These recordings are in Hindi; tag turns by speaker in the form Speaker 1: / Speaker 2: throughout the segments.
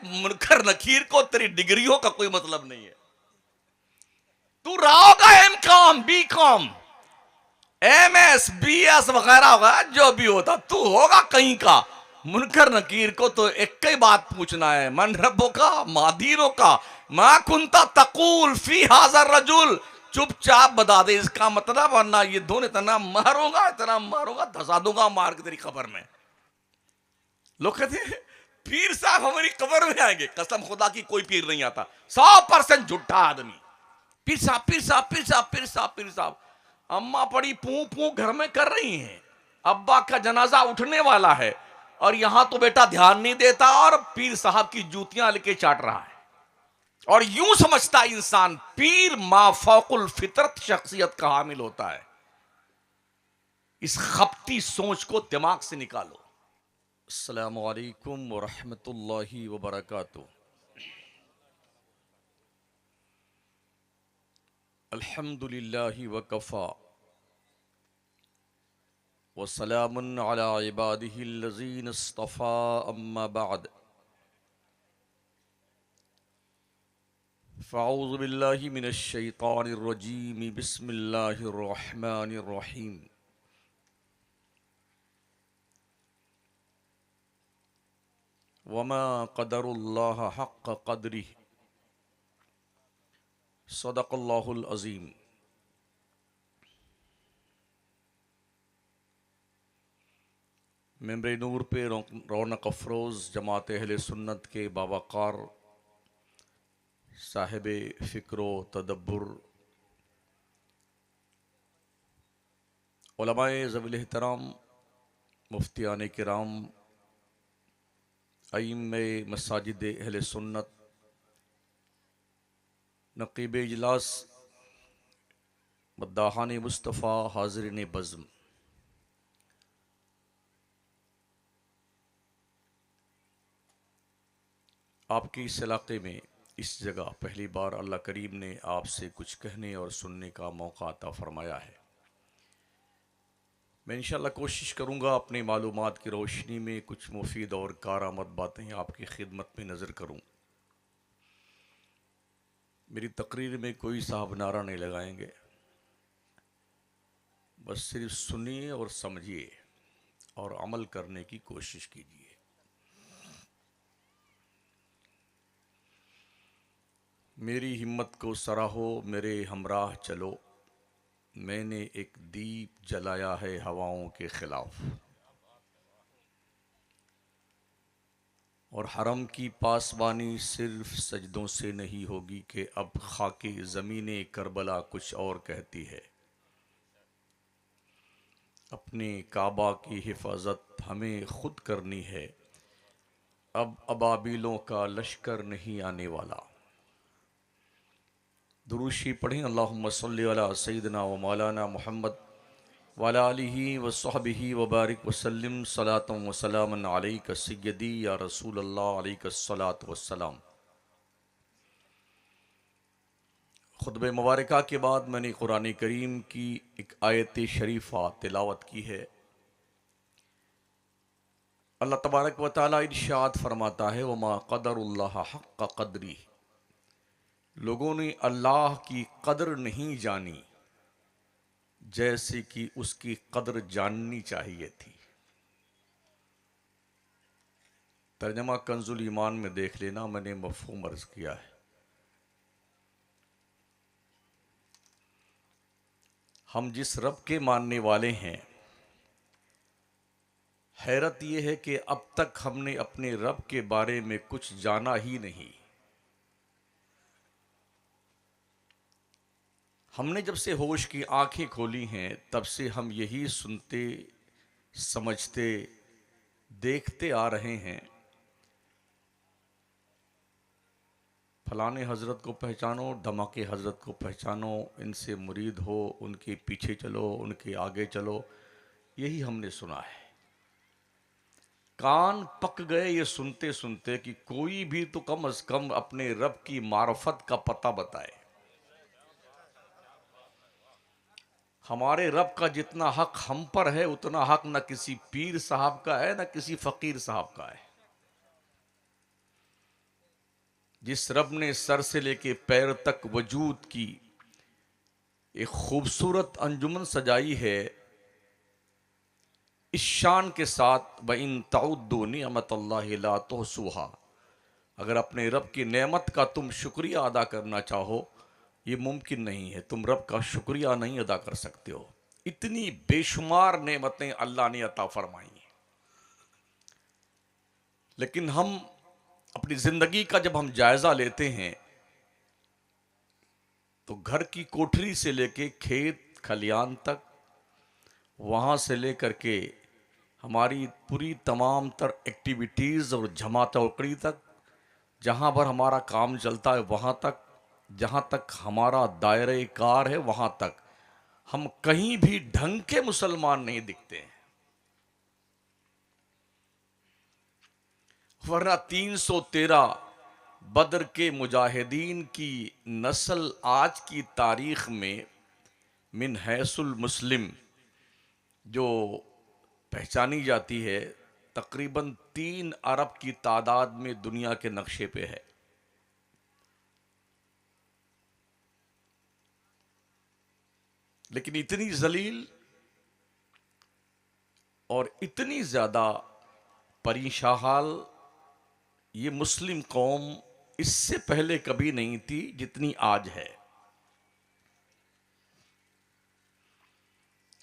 Speaker 1: मुनकर नकीर को तेरी डिग्रियों का कोई मतलब नहीं है। तू रहा होगा एम.कॉम, बी.कॉम, एम.एस, बी.एस वगैरह होगा, जो भी होता, तू होगा कहीं का। मुनकर नकीर को तो एक ही बात पूछना है, मन रब्बो का, मादीनों का, मा कुंता तकूल फी हाज़र रजुल। चुपचाप बता दे इसका मतलब, वरना ये दोनों इतना मारूंगा, धसा दूंगा मार के तेरी कब्र में। लोग कहते हैं पीर साहब हमारी कब्र में आएंगे। कसम खुदा की कोई पीर नहीं आता, 100% झूठा आदमी। पीर साहब, पीर साहब, पीर साहब, पीर साहब, पीर साहब। अम्मा पड़ी पू पू घर में कर रही हैं, अब्बा का जनाजा उठने वाला है, और यहां तो बेटा ध्यान नहीं देता और पीर साहब की जूतियां लेके चाट रहा है। और यूं समझता इंसान पीर माफौकुल फितरत शख्सियत का हामिल होता है। इस खपती सोच को दिमाग से निकालो। अस्सलामु अलैकुम वरहमतुल्लाहि वबरकातुहू। अल्हम्दुलिल्लाहि वकफ़ा वसलामुन अला इबादिहिल्लज़ीन इस्तफ़ा, अम्मा बअद। फ़अऊज़ु बिल्लाहि मिनश शैतानिर रजीम, बिस्मिल्लाहिर रहमानिर रहीम। वमा क़दरुल्लाह हक़्क़ क़द्रिही, सदक़ल्लाहुल अज़ीम। मेंबर नूर पे रौनक अफरोज़ जमात अहले सुन्नत के बावक़ार साहिब फ़िक्र तदब्बुर उलमाए ज़वील एहतराम, मुफ्तियान किराम, अइम्मे मसाजिद अहले सुन्नत, नक़ीब इजलास, मद्दाहान मुस्तफ़ा, हाज़िरीन बज़्म, आपके इस इलाक़े में इस जगह पहली बार अल्लाह करीम ने आपसे कुछ कहने और सुनने का मौका अता फ़रमाया है। मैं इंशाअल्लाह कोशिश करूँगा अपनी मालूमात की रोशनी में कुछ मुफीद और कारआमद बातें आपकी खिदमत में नज़र करूँ। मेरी तकरीर में कोई साहब नारा नहीं लगाएंगे, बस सिर्फ सुनिए और समझिए और अमल करने की कोशिश कीजिए। मेरी हिम्मत को सराहो, मेरे हमराह चलो, मैंने एक दीप जलाया है हवाओं के खिलाफ। और हरम की पासबानी सिर्फ सजदों से नहीं होगी कि अब खाके ज़मीने करबला कुछ और कहती है। अपने काबा की हिफाजत हमें खुद करनी है, अब अबाबिलों का लश्कर नहीं आने वाला। दुरूशी पढ़ें, अल्लाहुम्मा सल्लि अला सय्यिदिना व मौलाना मुहम्मद व अला आलिहि व सहबिहि व बारिक वसल्लिम सलातम व सलामन अलैका सय्यदी या रसूल अल्लाह अलैका सलात व सलाम। खुतबे मुबारका के बाद मैंने कुरान करीम की एक आयत शरीफा तिलावत की है। अल्लाह तबारक व तआला इरशाद फरमाता है, वमा क़दरुल्लाह हक़्क़ क़द्रिही, लोगों ने अल्लाह की कदर नहीं जानी जैसे कि उसकी कदर जाननी चाहिए थी। तर्जमा कंजुल ईमान में देख लेना, मैंने मफ़हूम अर्ज़ किया है। हम जिस रब के मानने वाले हैं, हैरत यह है कि अब तक हमने अपने रब के बारे में कुछ जाना ही नहीं। हमने जब से होश की आंखें खोली हैं, तब से हम यही सुनते, समझते, देखते आ रहे हैं, फलाने हज़रत को पहचानो, धमाके हज़रत को पहचानो, इनसे मुरीद हो, उनके पीछे चलो, उनके आगे चलो, यही हमने सुना है। कान पक गए ये सुनते सुनते कि कोई भी तो कम अज़ कम अपने रब की मारफत का पता बताए। हमारे रब का जितना हक हम पर है, उतना हक न किसी पीर साहब का है, न किसी फ़कीर साहब का है। जिस रब ने सर से लेके पैर तक वजूद की एक खूबसूरत अंजुमन सजाई है, इस शान के साथ व इन ताउद्दू निअमतल्लाहि ला तुहसूहा, अगर अपने रब की नेमत का तुम शुक्रिया अदा करना चाहो, ये मुमकिन नहीं है, तुम रब का शुक्रिया नहीं अदा कर सकते हो। इतनी बेशुमार नेमतें अल्लाह ने अता फरमाई हैं। लेकिन हम अपनी जिंदगी का जब हम जायजा लेते हैं तो घर की कोठरी से लेके खेत खलियान तक, वहां से लेकर के हमारी पूरी तमाम तर एक्टिविटीज और झमा चौकड़ी तक, जहां पर हमारा काम चलता है वहां तक, जहां तक हमारा दायरे कार है वहां तक, हम कहीं भी ढंग के मुसलमान नहीं दिखते हैं। वरना 313 बदर के मुजाहिदीन की नस्ल आज की तारीख में मिन हैसुल मुस्लिम जो पहचानी जाती है, तकरीबन 3 अरब की तादाद में दुनिया के नक्शे पे है। लेकिन इतनी जलील और इतनी ज्यादा परेशान ये मुस्लिम कौम इससे पहले कभी नहीं थी जितनी आज है।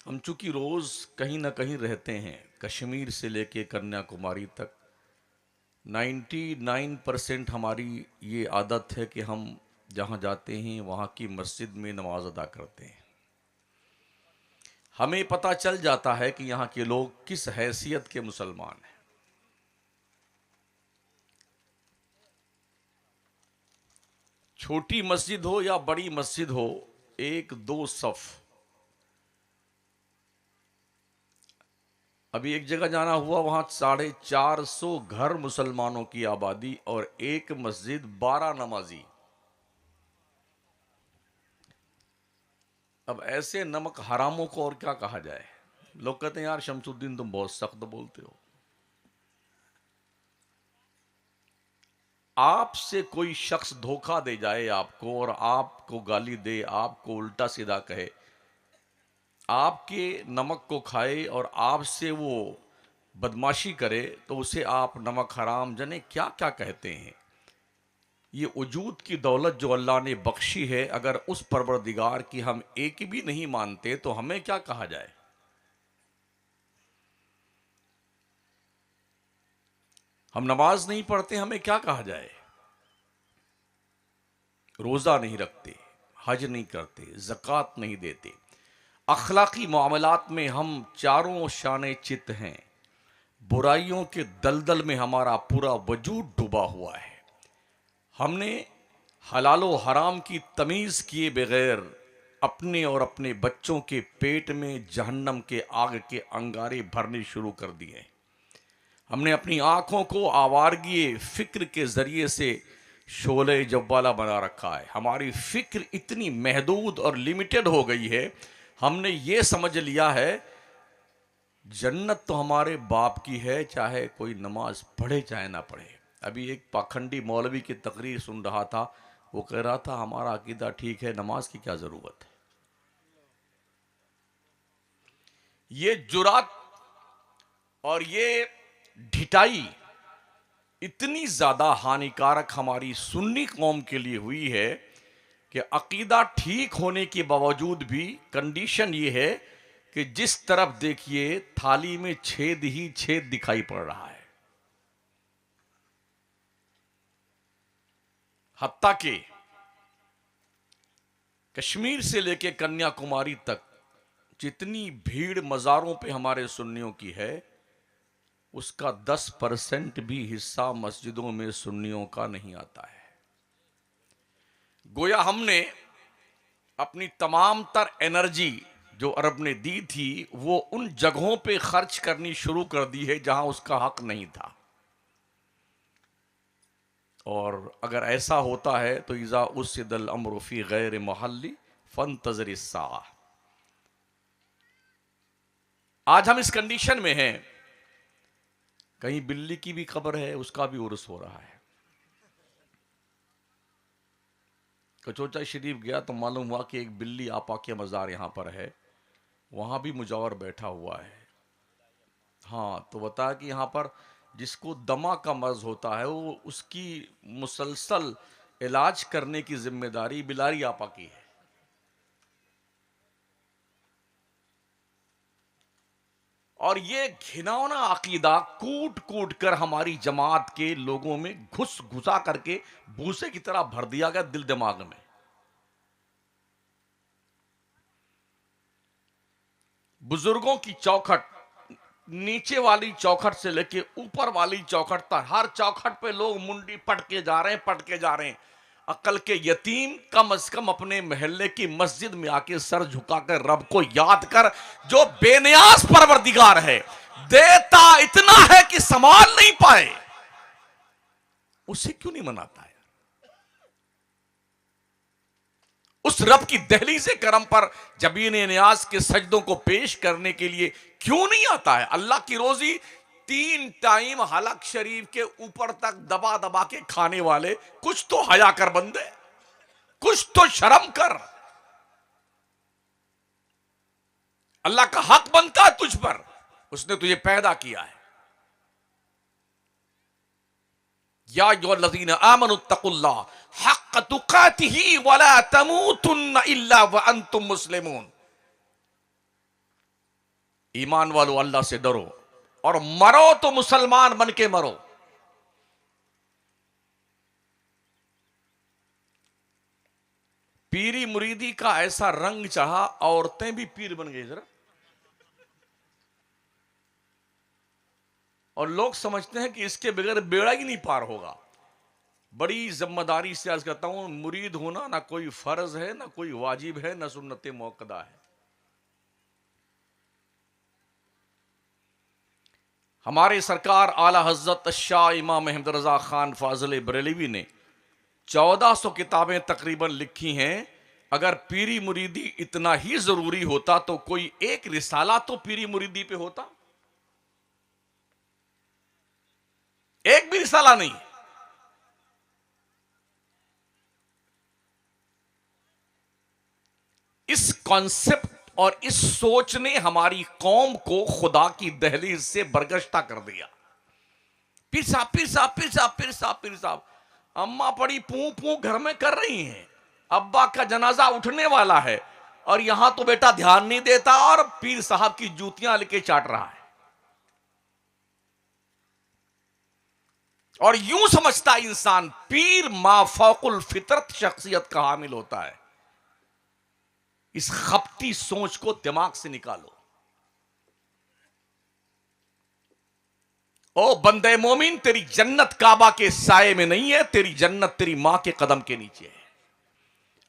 Speaker 1: हम चूंकि रोज कहीं ना कहीं रहते हैं, कश्मीर से लेके कन्याकुमारी तक 99% हमारी ये आदत है कि हम जहां जाते हैं वहां की मस्जिद में नमाज अदा करते हैं। हमें पता चल जाता है कि यहाँ के लोग किस हैसियत के मुसलमान हैं। छोटी मस्जिद हो या बड़ी मस्जिद हो, एक दो सफ। अभी एक जगह जाना हुआ, वहां 450 घर मुसलमानों की आबादी और एक मस्जिद 12 नमाजी। अब ऐसे नमक हरामों को और क्या कहा जाए। लोग कहते हैं यार शमसुद्दीन तुम बहुत सख्त बोलते हो। आपसे कोई शख्स धोखा दे जाए आपको और आपको गाली दे, आपको उल्टा सीधा कहे, आपके नमक को खाए और आपसे वो बदमाशी करे, तो उसे आप नमक हराम जाने क्या क्या कहते हैं। ये वजूद की दौलत जो अल्लाह ने बख्शी है, अगर उस परवरदिगार की हम एक भी नहीं मानते तो हमें क्या कहा जाए। हम नमाज नहीं पढ़ते, हमें क्या कहा जाए। रोजा नहीं रखते, हज नहीं करते, ज़कात नहीं देते, अखलाकी मामलात में हम चारों शाने चित हैं, बुराइयों के दलदल में हमारा पूरा वजूद डूबा हुआ है। हमने हलालो हराम की तमीज़ किए बगैर अपने और अपने बच्चों के पेट में जहन्नम के आग के अंगारे भरने शुरू कर दिए। हमने अपनी आंखों को आवारगी फिक्र के जरिए से शोले जब्बाला बना रखा है। हमारी फिक्र इतनी महदूद और लिमिटेड हो गई है, हमने ये समझ लिया है जन्नत तो हमारे बाप की है, चाहे कोई नमाज पढ़े चाहे ना पढ़े। अभी एक पाखंडी मौलवी की तकरीर सुन रहा था, वो कह रहा था हमारा अकीदा ठीक है, नमाज की क्या जरूरत है। ये जुरात और ये ढिठाई इतनी ज्यादा हानिकारक हमारी सुन्नी कौम के लिए हुई है कि अकीदा ठीक होने के बावजूद भी कंडीशन ये है कि जिस तरफ देखिए थाली में छेद ही छेद दिखाई पड़ रहा है। हत्ता के कश्मीर से लेकर कन्याकुमारी तक जितनी भीड़ मज़ारों पे हमारे सुन्नियों की है, उसका 10% भी हिस्सा मस्जिदों में सुन्नियों का नहीं आता है। गोया हमने अपनी तमाम तर एनर्जी जो अरब ने दी थी वो उन जगहों पे खर्च करनी शुरू कर दी है जहां उसका हक नहीं था। और अगर ऐसा होता है तो इज़ा उस्सिदल अम्रु फी गैर महल्ली फंतज़िर अस्साअ। आज हम इस कंडीशन में हैं, कहीं बिल्ली की भी खबर है, उसका भी उर्स हो रहा है। कचौचा शरीफ गया तो मालूम हुआ कि एक बिल्ली आपा के मज़ार यहाँ पर है, वहाँ भी मुजावर बैठा हुआ है। हाँ, तो बताया कि यहाँ पर जिसको दमा का मर्ज होता है वो उसकी मुसलसल इलाज करने की जिम्मेदारी बिलारी आपा की है। और ये घिनौना अकीदा कूट कूट कर हमारी जमात के लोगों में घुस घुसा करके भूसे की तरह भर दिया गया दिल दिमाग में। बुजुर्गों की चौखट, नीचे वाली चौखट से लेके ऊपर वाली चौखट तक, हर चौखट पे लोग मुंडी पटके जा रहे हैं, पटके जा रहे हैं। अक्ल के यतीम कम से कम अपने मोहल्ले की मस्जिद में आके सर झुकाकर रब को याद कर, जो बेनियाज परवरदिगार है, देता इतना है कि संभाल नहीं पाए, उसे क्यों नहीं मनाता है? उस रब की दहली से करम पर जबीन नियाज के सजदों को पेश करने के लिए क्यों नहीं आता है? अल्लाह की रोजी 3 टाइम हलक शरीफ के ऊपर तक दबा दबा के खाने वाले, कुछ तो हया कर बंदे, कुछ तो शर्म कर। अल्लाह का हक बनता है तुझ पर, उसने तुझे पैदा किया है। या अय्युहल्लज़ीना आमनुत्तकुल्लाह हक़्क़ तुक़ातिही वला तमूतुन्ना इल्ला व अंतुम मुस्लिमून। ईमान वालों, अल्लाह से डरो और मरो तो मुसलमान बन के मरो। पीरी मुरीदी का ऐसा रंग चढ़ा, औरतें भी पीर बन गई जरा। और लोग समझते हैं कि इसके बगैर बेड़ा ही नहीं पार होगा। बड़ी जिम्मेदारी से आज कहता हूं, मुरीद होना ना कोई फर्ज है, ना कोई वाजिब है, ना सुन्नत मुअक्कदा है। हमारे सरकार आला हजरत शाह इमाम अहमद रजा खान फाजिल बरेलवी ने 1400 किताबें तकरीबन लिखी हैं। अगर पीरी मुरीदी इतना ही जरूरी होता तो कोई एक रिसाला तो पीरी मुरीदी पे होता, एक भी रिसाला नहीं। इस कॉन्सेप्ट और इस सोच ने हमारी कौम को खुदा की दहलीज से बरगश्ता कर दिया। पीर साहब, पीर साहब, पीर साहब, पीर साहब, पीर साहब। अम्मा पड़ी पू पू घर में कर रही हैं, अब्बा का जनाजा उठने वाला है और यहां तो बेटा ध्यान नहीं देता और पीर साहब की जूतियां लेके चाट रहा है। और यूं समझता इंसान पीर माफौकुल फितरत शख्सियत का हामिल होता है। इस खपती सोच को दिमाग से निकालो। ओ बंदे मोमिन, तेरी जन्नत काबा के साये में नहीं है, तेरी जन्नत तेरी मां के कदम के नीचे है।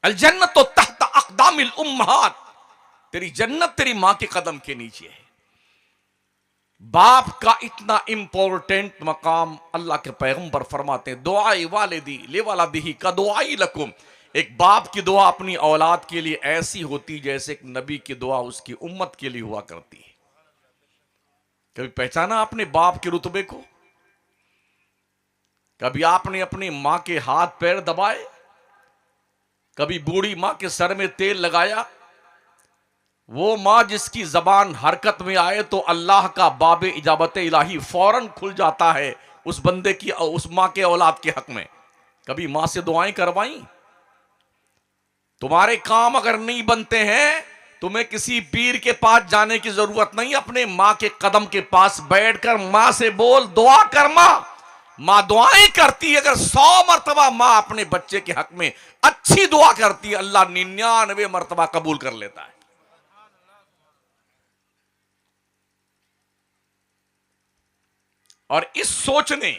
Speaker 1: अल जन्नत तो तहत अक़दामिल उम्महात, तेरी जन्नत तेरी मां के कदम के नीचे है। बाप का इतना इंपॉर्टेंट मकाम अल्लाह के पैगंबर फरमाते हैं, दुआई वालिदी लिवलदिही का दुआई लकुम। एक बाप की दुआ अपनी औलाद के लिए ऐसी होती जैसे एक नबी की दुआ उसकी उम्मत के लिए हुआ करती है। कभी पहचाना आपने बाप के रुतबे को? कभी आपने अपनी मां के हाथ पैर दबाए? कभी बूढ़ी मां के सर में तेल लगाया? वो मां जिसकी जबान हरकत में आए तो अल्लाह का बाबे इजाबत इलाही फौरन खुल जाता है उस बंदे की, उस मां के औलाद के हक में। कभी मां से दुआएं करवाई? तुम्हारे काम अगर नहीं बनते हैं, तुम्हें किसी पीर के पास जाने की जरूरत नहीं। अपने मां के कदम के पास बैठकर मां से बोल, दुआ कर मां। मां दुआएं करती है। अगर 100 मरतबा मां अपने बच्चे के हक में अच्छी दुआ करती है, अल्लाह 99 मरतबा कबूल कर लेता है। और इस सोच ने,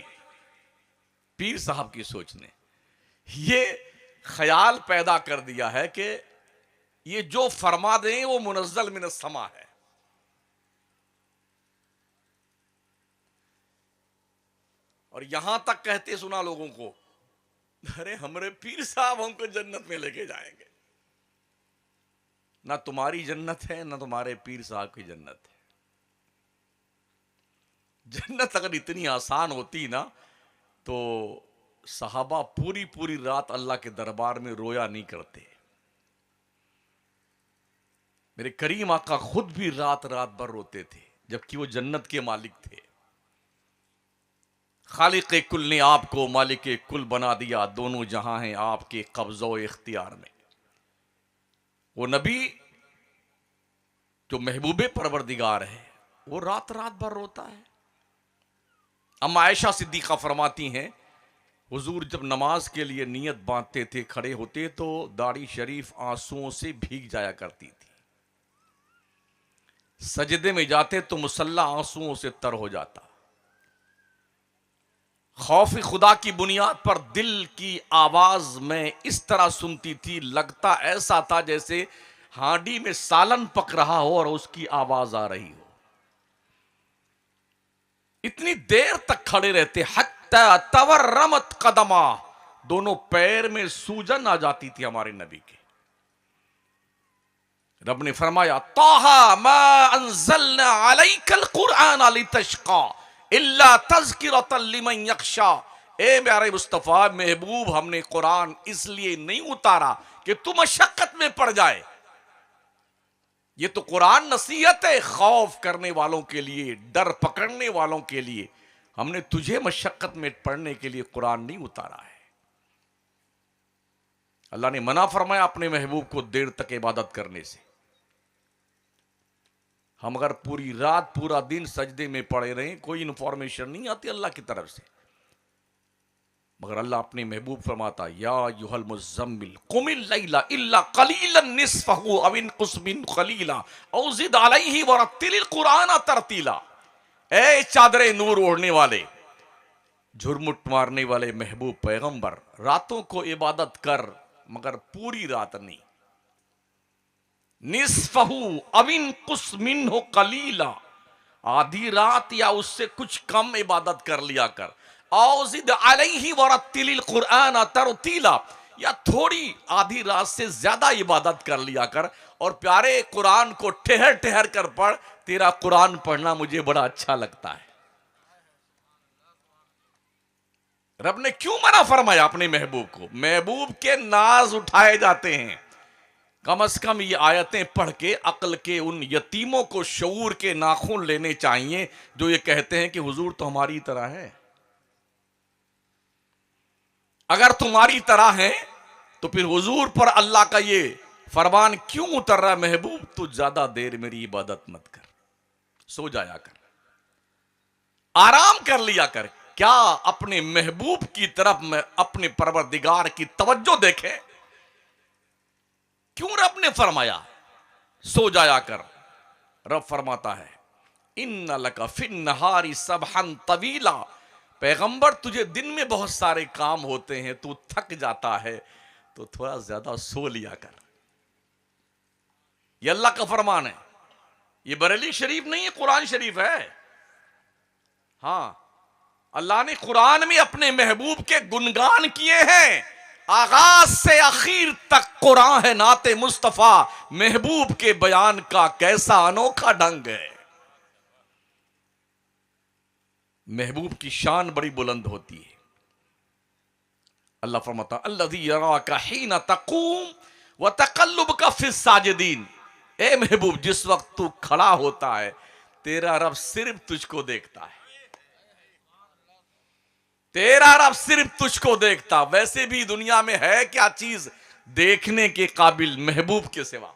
Speaker 1: पीर साहब की सोच ने ये ख्याल पैदा कर दिया है कि ये जो फरमा दें वो मुनज़्ज़ल मिनस समा है। और यहां तक कहते सुना लोगों को, अरे हमारे पीर साहब हमको जन्नत में लेके जाएंगे। ना तुम्हारी जन्नत है, ना तुम्हारे पीर साहब की जन्नत है। जन्नत अगर इतनी आसान होती ना तो सहाबा पूरी पूरी रात अल्लाह के दरबार में रोया नहीं करते। मेरे करीम आका खुद भी रात रात भर रोते थे, जबकि वो जन्नत के मालिक थे। खालिक कुल ने आपको मालिक कुल बना दिया, दोनों जहां हैं आपके कब्ज़ो इख्तियार में। वो नबी जो महबूबे परवरदिगार है, वो रात रात भर रोता है। अम्मा आयशा सिद्दीक़ा फरमाती हैं, हुजूर जब नमाज के लिए नियत बांधते थे, खड़े होते तो दाढ़ी शरीफ आंसुओं से भीग जाया करती थी। सजदे में जाते तो मुसल्ला आंसुओं से तर हो जाता। खौफ खुदा की बुनियाद पर दिल की आवाज में इस तरह सुनती थी, लगता ऐसा था जैसे हांडी में सालन पक रहा हो और उसकी आवाज आ रही हो। इतनी देर तक खड़े रहते, हत्ता तवर्रमत कदमा, दोनों पैर में सूजन आ जाती थी हमारे नबी के। रब ने फरमाया, ताहा मा अंज़लना अलैकल कुरआन लितशक़ा इल्ला तज़किरतन लिमन यख़शा। ए प्यारे मुस्तफ़ा महबूब, हमने कुरान इसलिए नहीं उतारा कि तू मशक्कत में पड़ जाए। ये तो कुरान नसीहत है खौफ करने वालों के लिए, डर पकड़ने वालों के लिए। हमने तुझे मशक्कत में पढ़ने के लिए कुरान नहीं उतारा है। अल्लाह ने मना फरमाया अपने महबूब को देर तक इबादत करने से। हम अगर पूरी रात पूरा दिन सजदे में पड़े रहें, कोई इंफॉर्मेशन नहीं आती अल्लाह की तरफ से, मगर अल्लाह अपने महबूब फरमाता, या युहल मुज़म्मिल कुमिल लैला इल्ला कलीलन निस्फहु अव इनकुस मिन कलीला औ ज़िद अलैहि वरत्तिलिल कुरान तरतीला। ए चादरे नूर ओढ़ने वाले, झुरमुट मारने वाले महबूब पैगंबर, रातों को इबादत कर मगर पूरी रात नहीं। निस्फहु अव इनकुस मिन्हु कलीला, आधी रात या उससे कुछ कम इबादत कर लिया कर। औज़िद अलैहि वरत्तिलिल कुरान तरतीला, या थोड़ी आधी रात से ज्यादा इबादत कर लिया कर और प्यारे कुरान को ठहर ठहर कर पढ़। तेरा कुरान पढ़ना मुझे बड़ा अच्छा लगता है। रब ने क्यों मना फरमाया अपने महबूब को? महबूब के नाज उठाए जाते हैं। कम से कम ये आयतें पढ़ के अक्ल के उन यतीमों को शऊर के नाखून लेने चाहिए जो ये कहते हैं कि हुजूर तो हमारी तरह है। अगर तुम्हारी तरह है तो फिर हुजूर पर अल्लाह का ये फरमान क्यों उतर रहा? महबूब तू ज्यादा देर मेरी इबादत मत कर, सो जाया कर, आराम कर लिया कर। क्या अपने महबूब की तरफ में अपने परवरदिगार की तवज्जो देखे? क्यों रब ने फरमाया सो जाया कर? रब फरमाता है, इन्ना लका फिन नहारी सबहन तवीला, पैगंबर तुझे दिन में बहुत सारे काम होते हैं, तू थक जाता है तो थोड़ा ज्यादा सो लिया कर। ये अल्लाह का फरमान है, ये बरेली शरीफ नहीं है, कुरान शरीफ है। हां, अल्लाह ने कुरान में अपने महबूब के गुणगान किए हैं। आगाज से आखिर तक कुरान है नाते मुस्तफा, महबूब के बयान का कैसा अनोखा ढंग है। महबूब की शान बड़ी बुलंद होती है। अल्लाह फरमाता, अल्लज़ी यराका हीना तक़ूम व तक़ल्लुबका फ़िस साजिदीन। ए महबूब, जिस वक्त तू खड़ा होता है तेरा रब सिर्फ तुझको देखता है, तेरा रब सिर्फ तुझको देखता। वैसे भी दुनिया में है क्या चीज देखने के काबिल महबूब के सिवा?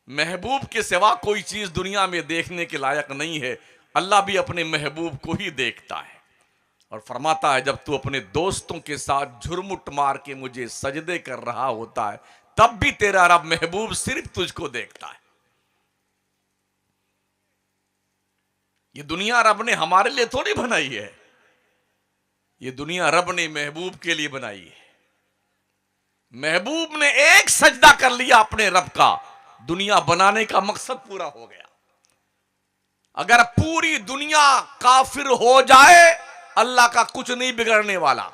Speaker 1: महबूब के सिवा कोई चीज दुनिया में देखने के लायक नहीं है। अल्लाह भी अपने महबूब को ही देखता है और फरमाता है, जब तू अपने दोस्तों के साथ झुरमुट मार के मुझे सजदे कर रहा होता है तब भी तेरा रब महबूब सिर्फ तुझको देखता है। ये दुनिया रब ने हमारे लिए थोड़ी बनाई है, ये दुनिया रब ने महबूब के लिए बनाई है। महबूब ने एक सजदा कर लिया अपने रब का, दुनिया बनाने का मकसद पूरा हो गया। अगर पूरी दुनिया काफिर हो जाए अल्लाह का कुछ नहीं बिगड़ने वाला,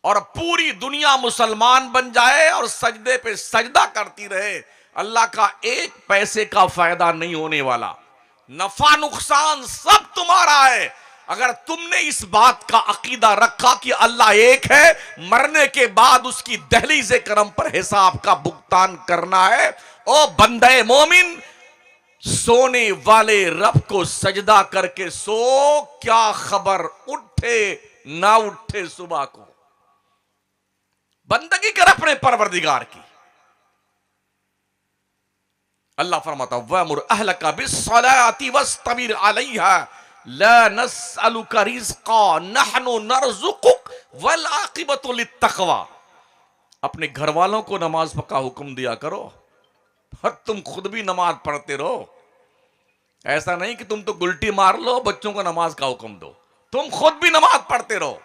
Speaker 1: और पूरी दुनिया मुसलमान बन जाए और सजदे पे सजदा करती रहे, अल्लाह का एक पैसे का फायदा नहीं होने वाला। नफा नुकसान सब तुम्हारा है। अगर तुमने इस बात का अकीदा रखा कि अल्लाह एक है, मरने के बाद उसकी दहलीज़े करम पर हिसाब का भुगतान करना है, ओ बंदे मोमिन, सोने वाले रब को सजदा करके सो, क्या खबर उठे ना उठे सुबह को। बंदगी कर अपने परवरदिगार की। अल्लाह फरमाता वअमुर अहलका बिस्सलाति वस्तबिर अलैहा ला नस्अलुका रिज़्क़ा नहनु नरज़ुकुक वल आक़िबतु लित्तक़वा। अपने घर वालों को नमाज का हुक्म दिया करो और तुम खुद भी नमाज पढ़ते रहो। ऐसा नहीं कि तुम तो गुलटी मार लो, बच्चों को नमाज का हुक्म दो, तुम खुद भी नमाज पढ़ते रहो।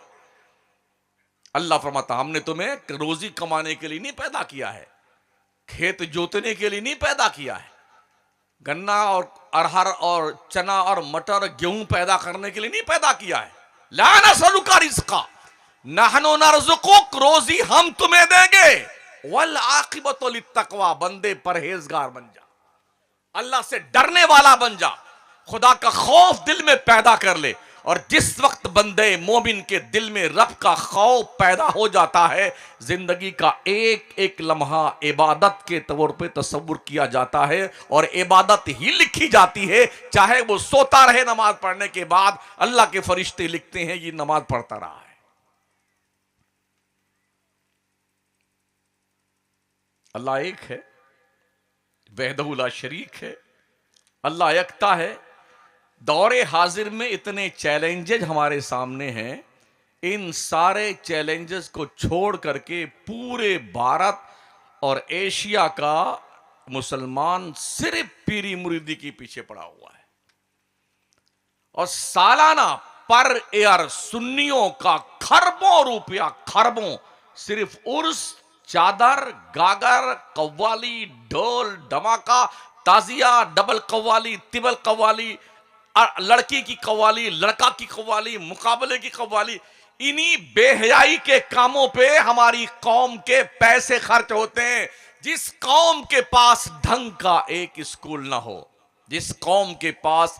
Speaker 1: अल्लाह फरमाता हमने तुम्हें रोजी कमाने के लिए नहीं पैदा किया है, खेत जोतने के लिए नहीं पैदा किया है, गन्ना और अरहर और चना और मटर गेहूं पैदा करने के लिए नहीं पैदा किया है। ला नस्अलुका रिज़्क़ा नहनु नरज़ुकुक, रोजी हम तुम्हें देंगे, वल आक़िबतु लित्तक़वा, बंदे परहेजगार बन जा, अल्लाह से डरने वाला बन जा, खुदा का खौफ दिल में पैदा कर ले। और जिस वक्त बंदे मोमिन के दिल में रब का खौफ पैदा हो जाता है, जिंदगी का एक एक लम्हा इबादत के तौर पे तस्वुर किया जाता है और इबादत ही लिखी जाती है। चाहे वो सोता रहे नमाज पढ़ने के बाद, अल्लाह के फरिश्ते लिखते हैं ये नमाज पढ़ता रहा है। अल्लाह एक है, वहदहु ला शरीक है, अल्लाह एकता है। दौरे हाजिर में इतने चैलेंजेस हमारे सामने हैं, इन सारे चैलेंजेस को छोड़ करके पूरे भारत और एशिया का मुसलमान सिर्फ पीरी मुरीदी के पीछे पड़ा हुआ है। और सालाना पर एयर सुन्नियों का खरबों रुपया, खरबों, सिर्फ उर्स, चादर, गागर, कव्वाली, ढोल, धमाका, ताजिया, डबल कव्वाली, तिबल कव्वाली, लड़की की कव्वाली, लड़का की कव्वाली, मुकाबले की कव्वाली, इन्हीं बेहयाई के कामों पे हमारी कौम के पैसे खर्च होते हैं। जिस कौम के पास ढंग का एक स्कूल ना हो, जिस कौम के पास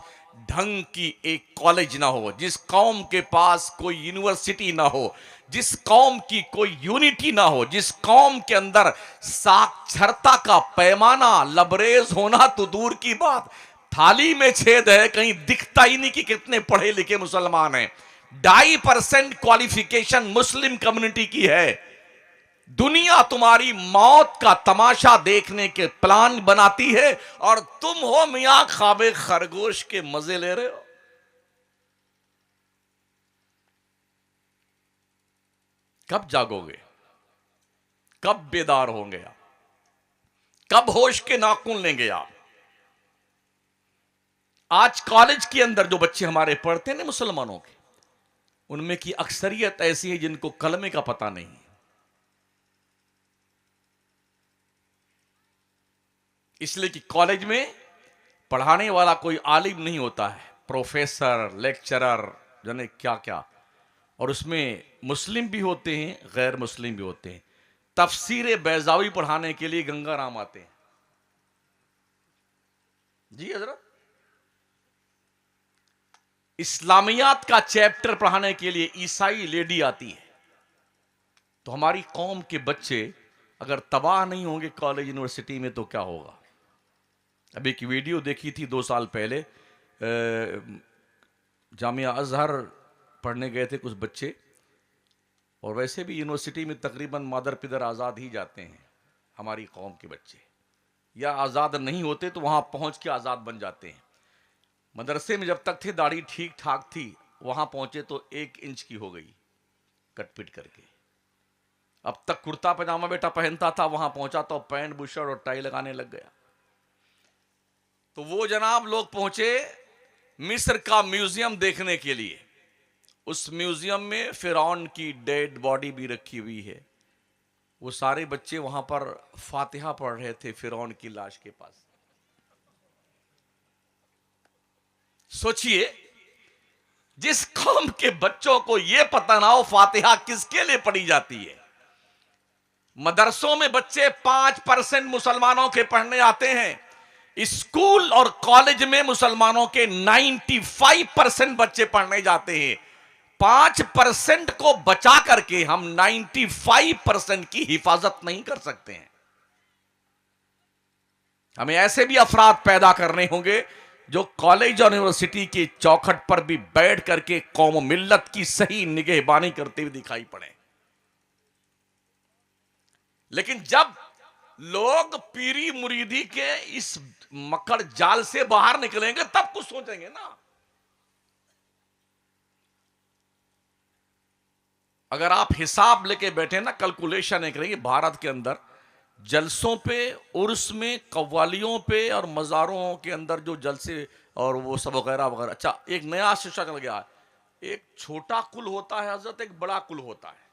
Speaker 1: ढंग की एक कॉलेज ना हो, जिस कौम के पास कोई यूनिवर्सिटी ना हो, जिस कौम की कोई यूनिटी ना हो, जिस कौम के अंदर साक्षरता का पैमाना लबरेज होना तो दूर की बात, थाली में छेद है, कहीं दिखता ही नहीं कि कितने पढ़े लिखे मुसलमान हैं। 2.5% क्वालिफिकेशन मुस्लिम कम्युनिटी की है। दुनिया तुम्हारी मौत का तमाशा देखने के प्लान बनाती है और तुम हो मियां ख्वाबे खरगोश के मजे ले रहे हो। कब जागोगे? कब बेदार होंगे आप? कब होश के नाखून लेंगे आप? आज कॉलेज के अंदर जो बच्चे हमारे पढ़ते हैं ना मुसलमानों के, उनमें की अक्सरियत ऐसी है जिनको कलमे का पता नहीं। इसलिए कि कॉलेज में पढ़ाने वाला कोई आलिम नहीं होता है, प्रोफेसर, लेक्चरर, जाने क्या क्या, और उसमें मुस्लिम भी होते हैं, गैर मुस्लिम भी होते हैं। तफसीर बैजावी पढ़ाने के लिए गंगाराम आते हैं। जी हजरत। इस्लामियात का चैप्टर पढ़ाने के लिए ईसाई लेडी आती है। तो हमारी कौम के बच्चे अगर तबाह नहीं होंगे कॉलेज यूनिवर्सिटी में तो क्या होगा? अभी एक वीडियो देखी थी 2 साल पहले, जामिया अजहर पढ़ने गए थे कुछ बच्चे, और वैसे भी यूनिवर्सिटी में तकरीबन मादर पिदर आज़ाद ही जाते हैं हमारी कौम के बच्चे, या आज़ाद नहीं होते तो वहाँ पहुँच के आज़ाद बन जाते हैं। मदरसे में जब तक थे दाढ़ी ठीक ठाक थी, वहाँ पहुँचे तो 1 इंच की हो गई कटपिट करके। अब तक कुर्ता पजामा बेटा पहनता था, वहाँ पहुँचा तो पैंट बुशर्ट और टाई लगाने लग गया। तो वो जनाब लोग पहुँचे मिस्र का म्यूजियम देखने के लिए। उस म्यूजियम में फिरौन की डेड बॉडी भी रखी हुई है। वो सारे बच्चे वहां पर फातिहा पढ़ रहे थे फिरौन की लाश के पास। सोचिए, जिस कौम के बच्चों को यह पता ना हो फातिहा किसके लिए पढ़ी जाती है। मदरसों में बच्चे 5% मुसलमानों के पढ़ने आते हैं। स्कूल और कॉलेज में मुसलमानों के 95% बच्चे पढ़ने जाते हैं। 5% को बचा करके हम 95% की हिफाजत नहीं कर सकते हैं। हमें ऐसे भी अफराद पैदा करने होंगे जो कॉलेज और यूनिवर्सिटी की चौखट पर भी बैठ करके कौम मिल्लत की सही निगहबानी करते हुए दिखाई पड़े। लेकिन जब लोग पीरी मुरीदी के इस मकड़ जाल से बाहर निकलेंगे तब कुछ सोचेंगे ना। अगर आप हिसाब लेके बैठे ना, कैलकुलेशन करेंगे, भारत के अंदर जलसों पे, उर्स में, कव्वालियों पे और मज़ारों के अंदर जो जलसे और वो सब वगैरह वगैरह। अच्छा, एक नया शिक्षा चल गया है, एक छोटा कुल होता है हजरत, एक बड़ा कुल होता है।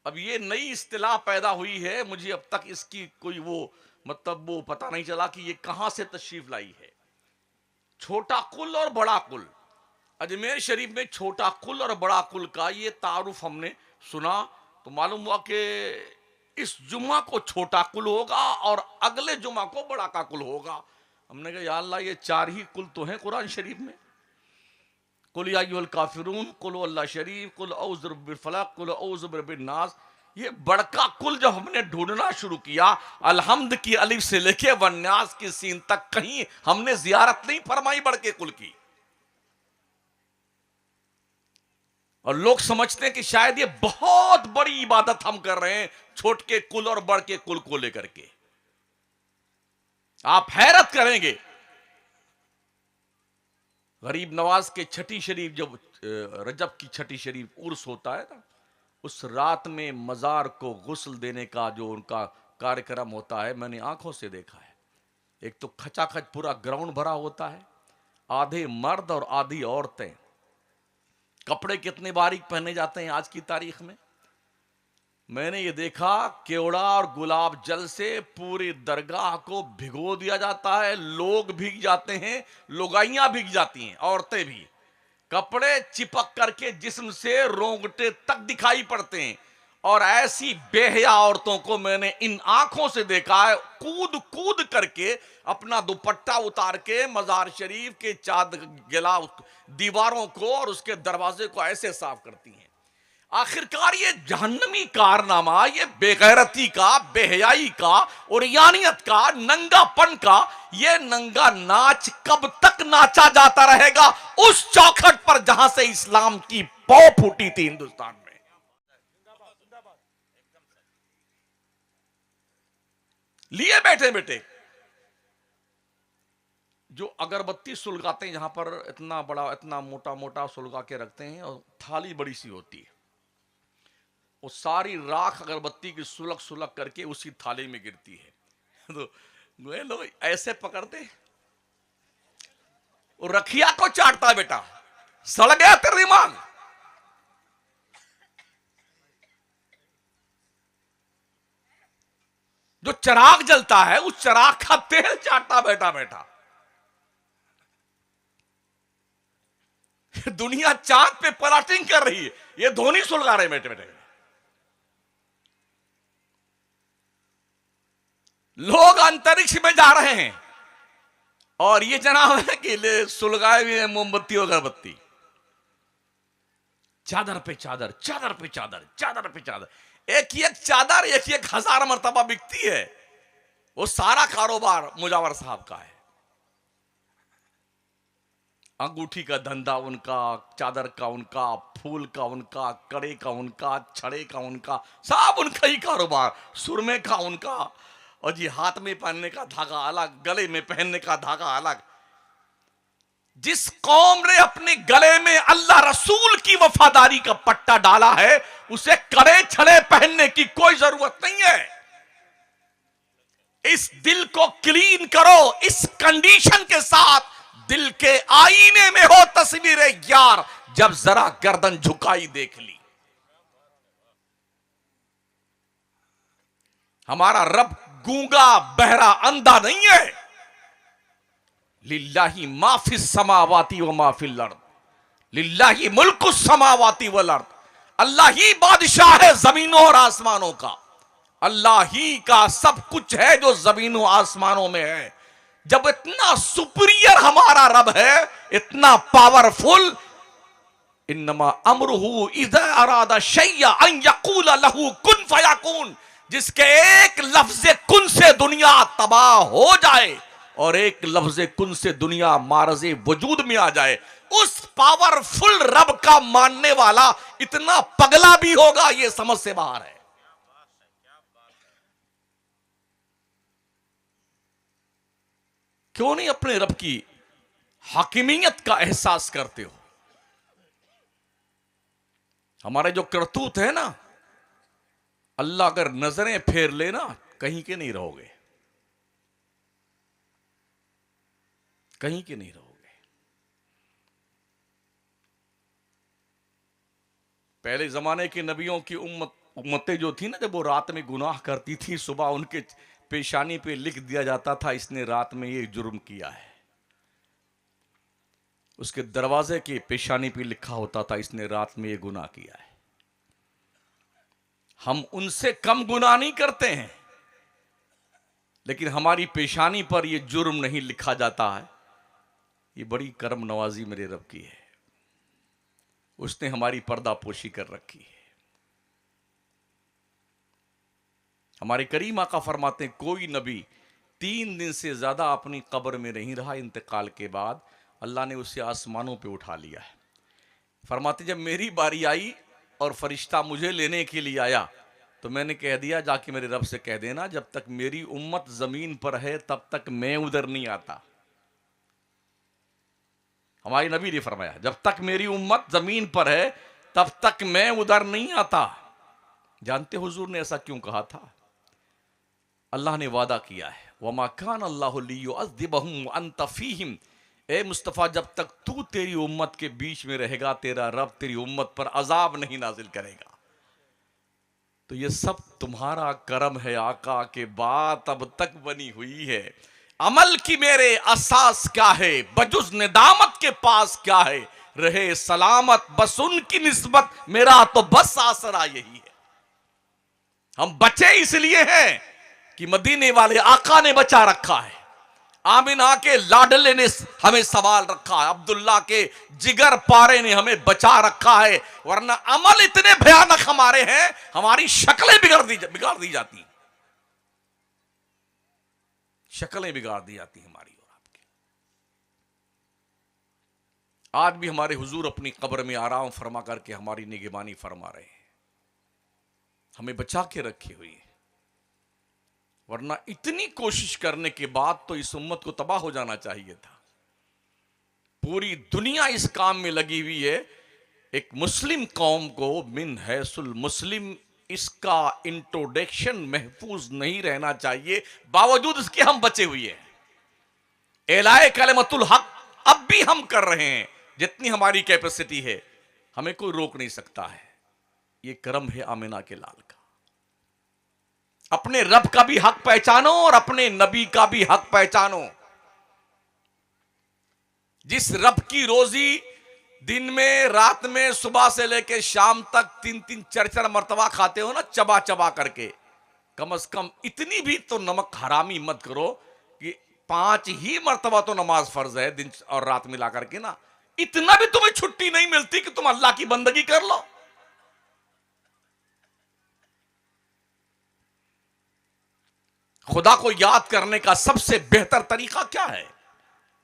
Speaker 1: अब ये नई इस्तिलाह पैदा हुई है, मुझे अब तक इसकी कोई वो मतलब वो पता नहीं चला कि ये कहां से तशरीफ लाई है। छोटा कुल और बड़ा कुल, अजमेर शरीफ में छोटा कुल और बड़ा कुल का ये तारुफ हमने सुना तो मालूम हुआ कि इस जुमा को छोटा कुल होगा और अगले जुमा को बड़ा का कुल होगा। हमने कहा या अल्लाह, ये 4 ही कुल तो हैं कुरान शरीफ में, कुल या अय्युहल काफिरून, कुल अल्लाह शरीफ, कुल औज़ु बिल फलक, कुल औज़ु बिरब्बिन नास। ये बड़का कुल जब हमने ढूंढना शुरू किया, अलहम्द की अलिफ से लेके वन्यास की सीन तक कहीं हमने जियारत नहीं फरमाई बड़के कुल की। और लोग समझते हैं कि शायद ये बहुत बड़ी इबादत हम कर रहे हैं छोटे कुल और बड़ के कुल को लेकर के। आप हैरत करेंगे, गरीब नवाज के छठी शरीफ, जब रजब की छठी शरीफ उर्स होता है ना, उस रात में मजार को गुस्ल देने का जो उनका कार्यक्रम होता है, मैंने आंखों से देखा है। एक तो खचाखच पूरा ग्राउंड भरा होता है, आधे मर्द और आधी औरतें। कपड़े कितने बारीक पहने जाते हैं आज की तारीख में। मैंने ये देखा, केवड़ा और गुलाब जल से पूरी दरगाह को भिगो दिया जाता है। लोग भीग जाते हैं, लुगाइयां भीग जाती हैं, औरतें भी। कपड़े चिपक करके जिस्म से रोंगटे तक दिखाई पड़ते हैं। और ऐसी बेहया औरतों को मैंने इन आंखों से देखा है, कूद कूद करके अपना दुपट्टा उतार के मजार शरीफ के चाद गिला दीवारों को और उसके दरवाजे को ऐसे साफ करती हैं। आखिरकार ये जहन्नमी कारनामा, ये बेगैरती का, बेहयाई का, उरियानियत का, नंगापन का, ये नंगा नाच कब तक नाचा जाता रहेगा उस चौखट पर जहां से इस्लाम की पौ फूटी थी हिंदुस्तान में। लिए बैठे बैठे जो अगरबत्ती सुलगाते हैं, जहां पर इतना बड़ा, इतना मोटा मोटा सुलगा के रखते हैं और थाली बड़ी सी होती है, वो सारी राख अगरबत्ती की सुलग सुलग करके उसी थाली में गिरती है। तो वे लोग ऐसे पकड़ते, वो रखिया को चाटता, बेटा सड़ गया तेरा दिमाग। जो चराग जलता है उस चराग का तेल चाटता बैठा बैठा। दुनिया चांद पे प्लॉटिंग कर रही है, ये धोनी सुलगा रहे बैठे बैठे। लोग अंतरिक्ष में जा रहे हैं और ये जनाब है कि सुलगाए हुए मोमबत्ती और अगरबत्ती। चादर पे चादर, चादर पे चादर, चादर पे चादर, एक ही एक चादर एक ही एक 1000 मर्तबा बिकती है। वो सारा कारोबार मुजावर साहब का है। अंगूठी का धंधा उनका, चादर का उनका, फूल का उनका, कड़े का उनका, छड़े का उनका, सब उनका ही कारोबार। सुरमे का उनका, और जी हाथ में पहनने का धागा अलग, गले में पहनने का धागा अलग। जिस कौम ने अपने गले में अल्लाह रसूल की वफादारी का पट्टा डाला है, उसे कड़े छड़े पहनने की कोई जरूरत नहीं है। इस दिल को क्लीन करो, इस कंडीशन के साथ दिल के आईने में हो तस्वीर यार, जब जरा गर्दन झुकाई देख ली। हमारा रब गूंगा बहरा अंधा नहीं है। लिल्लाही माफिस समावाती व माफिल अर्द, लिल्लाही मुल्कुस समावाती वल अर्द। अल्लाह ही बादशाह है जमीनों और आसमानों का। अल्लाह ही का सब कुछ है जो जमीनों आसमानों में है। जब इतना सुपीरियर हमारा रब है, इतना पावरफुल, इन्नमा अमरुहु इज़ा अरादा शैया अन यक़ूला लहू कुन फयकून, जिसके एक लफ्ज़ कुन से दुनिया तबाह हो जाए और एक लफ्ज़ कुन से दुनिया मारज़े वजूद में आ जाए, उस पावरफुल रब का मानने वाला इतना पगला भी होगा, यह समझ से बाहर है। क्यों नहीं अपने रब की हकीमियत का एहसास करते हो? हमारे जो करतूत है ना, अल्लाह अगर नजरें फेर लेना कहीं के नहीं रहोगे, कहीं के नहीं रहोगे। पहले जमाने के नबियों की उम्मतें जो थी ना, जब वो रात में गुनाह करती थी, सुबह उनके पेशानी पे लिख दिया जाता था इसने रात में ये जुर्म किया है। उसके दरवाजे की पेशानी पे लिखा होता था इसने रात में ये गुनाह किया है। हम उनसे कम गुनाह नहीं करते हैं, लेकिन हमारी पेशानी पर यह जुर्म नहीं लिखा जाता है। ये बड़ी करम नवाजी मेरे रब की है, उसने हमारी पर्दापोशी कर रखी है। हमारे करीम आका फरमाते हैं, कोई नबी 3 दिन से ज्यादा अपनी कब्र में नहीं रहा, इंतकाल के बाद अल्लाह ने उसे आसमानों पे उठा लिया है। फरमाते जब मेरी बारी आई और फरिश्ता मुझे लेने के लिए आया, तो मैंने कह दिया जाके मेरे रब से कह देना, जब तक मेरी उम्मत जमीन पर है तब तक मैं उधर नहीं आता। हमारे नबी ने फरमाया, जब तक मेरी उम्मत जमीन पर है तब तक मैं उधर नहीं आता। जानते हुजूर ने ऐसा क्यों कहा था? अल्लाह ने वादा किया है, वमा कान अल्लाहु लियुअज़्ज़िबहुम व अंत फीहिम। ए मुस्तफ़ा, जब तक तू तेरी उम्मत के बीच में रहेगा, तेरा रब तेरी उम्मत पर अजाब नहीं नाजिल करेगा। तो ये सब तुम्हारा करम है आका, के बात अब तक बनी हुई है। अमल की मेरे असास क्या है, बजुज निदामत के पास क्या है, रहे सलामत बस उनकी निस्बत, मेरा तो बस आसरा यही है। हम बचे इसलिए हैं कि मदीने वाले आका ने बचा रखा है, आमिना के लाडले ने हमें संभाल रखा है, अब्दुल्ला के जिगर पारे ने हमें बचा रखा है। वरना अमल इतने भयानक हमारे हैं, हमारी शक्लें बिगाड़ दी जाती, शक्लें बिगाड़ दी जाती हमारी और आपकी। आज भी हमारे हुजूर अपनी कब्र में आराम फरमा करके हमारी निगहबानी फरमा रहे हैं, हमें बचा के रखे हुए हैं। वरना इतनी कोशिश करने के बाद तो इस उम्मत को तबाह हो जाना चाहिए था। पूरी दुनिया इस काम में लगी हुई है, एक मुस्लिम कौम को मिन हैसुल मुस्लिम इसका इंट्रोडक्शन महफूज नहीं रहना चाहिए, बावजूद इसके हम बचे हुए हैं। एलाए कलमतुल हक अब भी हम कर रहे हैं, जितनी हमारी कैपेसिटी है, हमें कोई रोक नहीं सकता है। ये करम है आमिना के लाल का। अपने रब का भी हक पहचानो और अपने नबी का भी हक पहचानो। जिस रब की रोजी दिन में, रात में, सुबह से लेकर शाम तक 3-3 4-4 मर्तबा खाते हो ना, चबा चबा करके, कम से कम इतनी भी तो नमक हरामी मत करो कि 5 ही मर्तबा तो नमाज फर्ज है दिन और रात मिला करके ना, इतना भी तुम्हें छुट्टी नहीं मिलती कि तुम अल्लाह की बंदगी कर लो। खुदा को याद करने का सबसे बेहतर तरीका क्या है?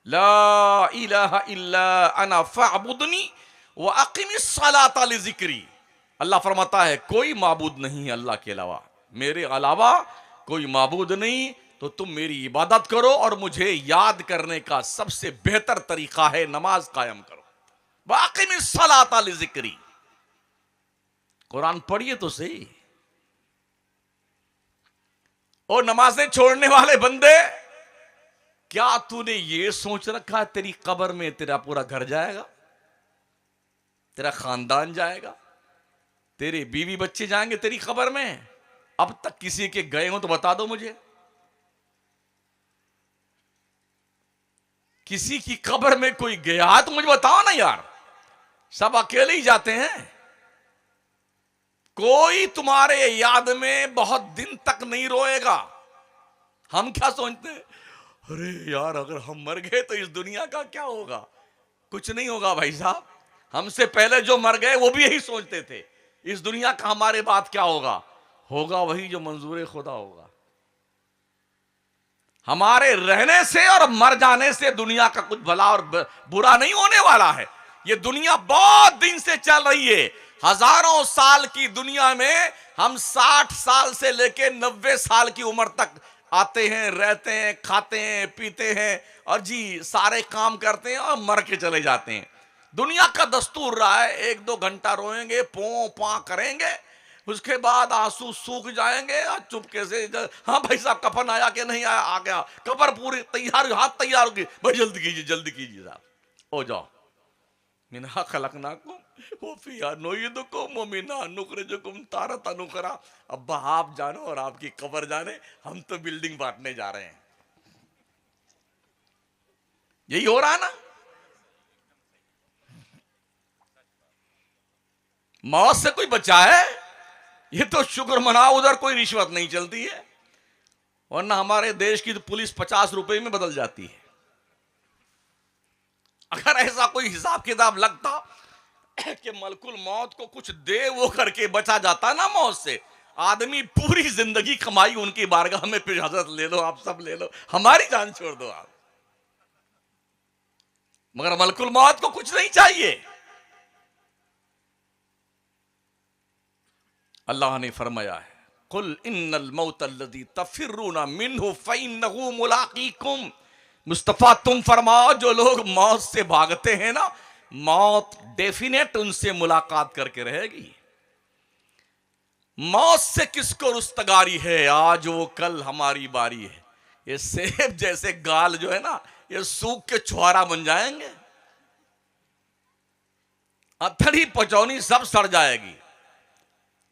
Speaker 1: ला इलाहा इल्ला अना फअबुदनी व अक़िमिस सलाता लिज़िक्री। अल्लाह फरमाता है, कोई माबूद नहीं अल्लाह के अलावा, मेरे अलावा कोई माबूद नहीं, तो तुम मेरी इबादत करो और मुझे याद करने का सबसे बेहतर तरीका है नमाज कायम करो। व अक़िमिस सलाता लिज़िक्री। कुरान पढ़िए तो सही। और नमाजें छोड़ने वाले बंदे, क्या तूने ये सोच रखा है तेरी कब्र में तेरा पूरा घर जाएगा, तेरा खानदान जाएगा, तेरे बीवी बच्चे जाएंगे तेरी कब्र में? अब तक किसी के गए हो तो बता दो मुझे। किसी की कब्र में कोई गया है तो मुझे बताओ ना यार। सब अकेले ही जाते हैं। कोई तुम्हारे याद में बहुत दिन तक नहीं रोएगा। हम क्या सोचते हैं, अरे यार अगर हम मर गए तो इस दुनिया का क्या होगा। कुछ नहीं होगा भाई साहब। हमसे पहले जो मर गए वो भी यही सोचते थे, इस दुनिया का हमारे बाद क्या होगा। होगा वही जो मंजूर खुदा होगा। हमारे रहने से और मर जाने से दुनिया का कुछ भला और बुरा नहीं होने वाला है। ये दुनिया बहुत दिन से चल रही है। हजारों साल की दुनिया में हम 60 साल से लेके 90 साल की उम्र तक आते हैं, रहते हैं, खाते हैं, पीते हैं और जी सारे काम करते हैं और मर के चले जाते हैं। दुनिया का दस्तूर रहा है, 1-2 घंटा रोएंगे, पौ पा करेंगे, उसके बाद आंसू सूख जाएंगे और चुपके से हाँ भाई साहब कफन आया कि नहीं आया, आ गया, कब्र पूरी तैयार, हाथ तैयार होगी, भाई जल्दी कीजिए जल्दी कीजिए साहब, हो जाओ। मिनहा खलकनाकुम वो फिया नुइदुकुम व मिनहा नुखरिजुकुम तारतन उखरा। अब्बा आप जानो और आपकी कब्र जाने, हम तो बिल्डिंग बांटने जा रहे हैं। यही हो रहा है ना। मौत से कोई बचा है, ये तो शुक्र मनाओ उधर कोई रिश्वत नहीं चलती है, वरना हमारे देश की तो पुलिस 50 रुपए में बदल जाती है। अगर ऐसा कोई हिसाब किताब लगता कि मलकुल मौत को कुछ दे वो करके बचा जाता ना मौत से, आदमी पूरी जिंदगी कमाई उनकी बारगाह में, फिर हजरत ले लो आप सब ले लो, हमारी जान छोड़ दो आप। मगर मलकुल मौत को कुछ नहीं चाहिए। अल्लाह ने फरमाया है, कुल इन्नल मौत अल्लज़ी तफिर्रूना मिन्हु फ़इन्नहु मुलाक़ीकुम। मुस्तफा तुम फरमाओ, जो लोग मौत से भागते हैं ना, मौत डेफिनेट उनसे मुलाकात करके रहेगी। मौत से किसको रुस्तगारी है, आज वो कल हमारी बारी है। ये सेब जैसे गाल जो है ना, ये सूख के छुहारा बन जाएंगे, अथड़ी पचौनी सब सड़ जाएगी।